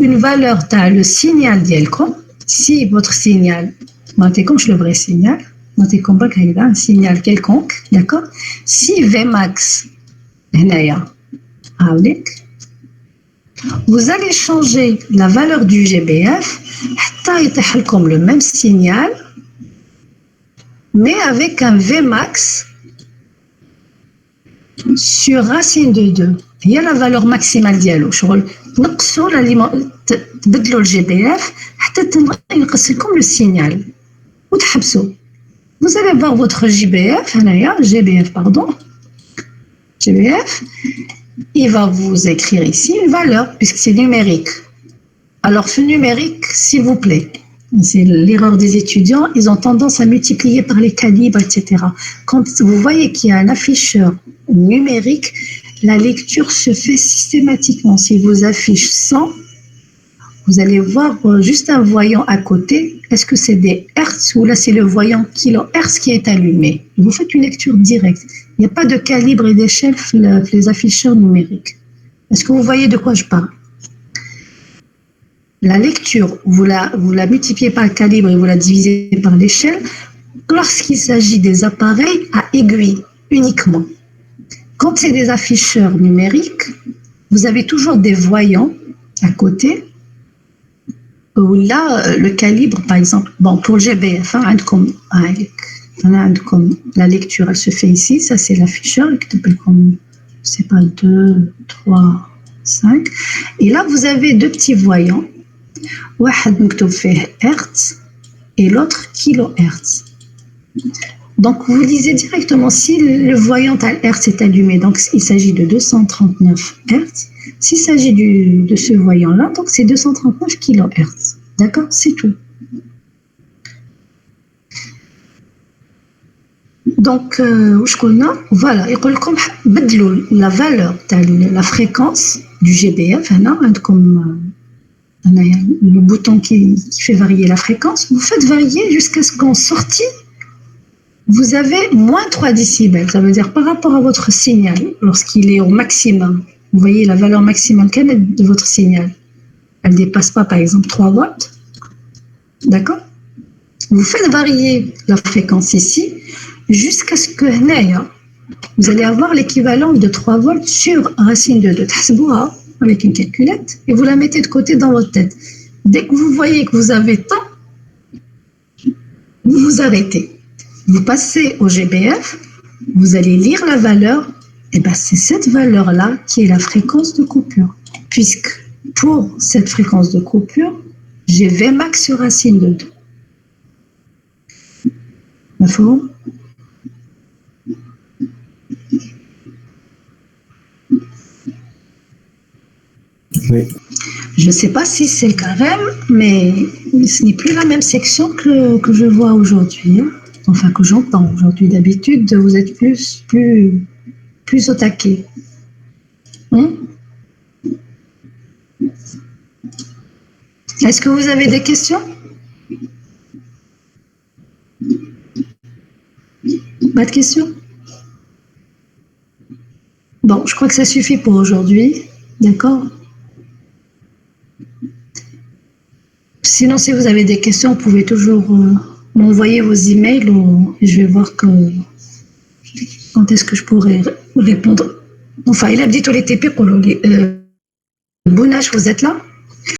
Speaker 1: une valeur, le signal d'Yelcom. Si votre signal, comme le vrai signal, un signal quelconque, d'accord? Si Vmax, vous allez changer la valeur du GBF, comme le même signal, mais avec un Vmax sur racine de 2. Il y a la valeur maximale dialo. تبدلوا الGBF حتى ينقص لكم le signal وتحبسوا. Vous allez voir votre GBF, pardon. GBF, il va vous écrire ici une valeur puisque c'est numérique. Alors ce numérique, s'il vous plaît, c'est l'erreur des étudiants, ils ont tendance à multiplier par les calibres, etc. Quand vous voyez qu'il y a un afficheur numérique, la lecture se fait systématiquement. S'il vous affiche 100, vous allez voir juste un voyant à côté. Est-ce que c'est des hertz ou là c'est le voyant kilohertz qui est allumé? Vous faites une lecture directe. Il n'y a pas de calibre et d'échelle pour les afficheurs numériques. Est-ce que vous voyez de quoi je parle? La lecture, vous la multipliez par le calibre et vous la divisez par l'échelle lorsqu'il s'agit des appareils à aiguille uniquement. Quand c'est des afficheurs numériques, vous avez toujours des voyants à côté où là, le calibre, par exemple, bon, pour le GBF, comme la lecture, elle se fait ici, ça c'est l'afficheur, comme, je sais pas, 2, 3, 5. Et là, vous avez deux petits voyants, واحد مكتوب فيه Hertz et l'autre kilohertz. Donc, vous lisez directement si le voyant à Hertz est allumé, donc il s'agit de 239 Hertz. S'il s'agit de ce voyant-là, donc c'est 239 kHz. D'accord? C'est tout. Donc, voilà, la valeur, la fréquence du GBF, comme le bouton qui fait varier la fréquence, vous faites varier jusqu'à ce qu'en sortie, vous avez moins 3 décibels. Ça veut dire par rapport à votre signal, lorsqu'il est au maximum, vous voyez la valeur maximale de votre signal. Elle ne dépasse pas, par exemple, 3 watts. D'accord? Vous faites varier la fréquence ici jusqu'à ce que vous allez avoir l'équivalent de 3 volts sur racine de 2. Avec une calculette et vous la mettez de côté dans votre tête. Dès que vous voyez que vous avez temps, vous vous arrêtez. Vous passez au GBF, vous allez lire la valeur, et bien c'est cette valeur-là qui est la fréquence de coupure. Puisque pour cette fréquence de coupure, j'ai Vmax sur racine de 2. D'accord?
Speaker 4: Oui.
Speaker 1: Je ne sais pas si c'est le carême, mais ce n'est plus la même section que je vois aujourd'hui. Enfin, que j'entends aujourd'hui. D'habitude, vous êtes plus au taquet. Est-ce que vous avez des questions? Pas de questions? Bon, je crois que ça suffit pour aujourd'hui. D'accord? Sinon, si vous avez des questions, vous pouvez toujours m'envoyer vos emails et je vais voir quand est-ce que je pourrais répondre. Enfin, il a dit tous les TP pour Bounache, vous êtes là?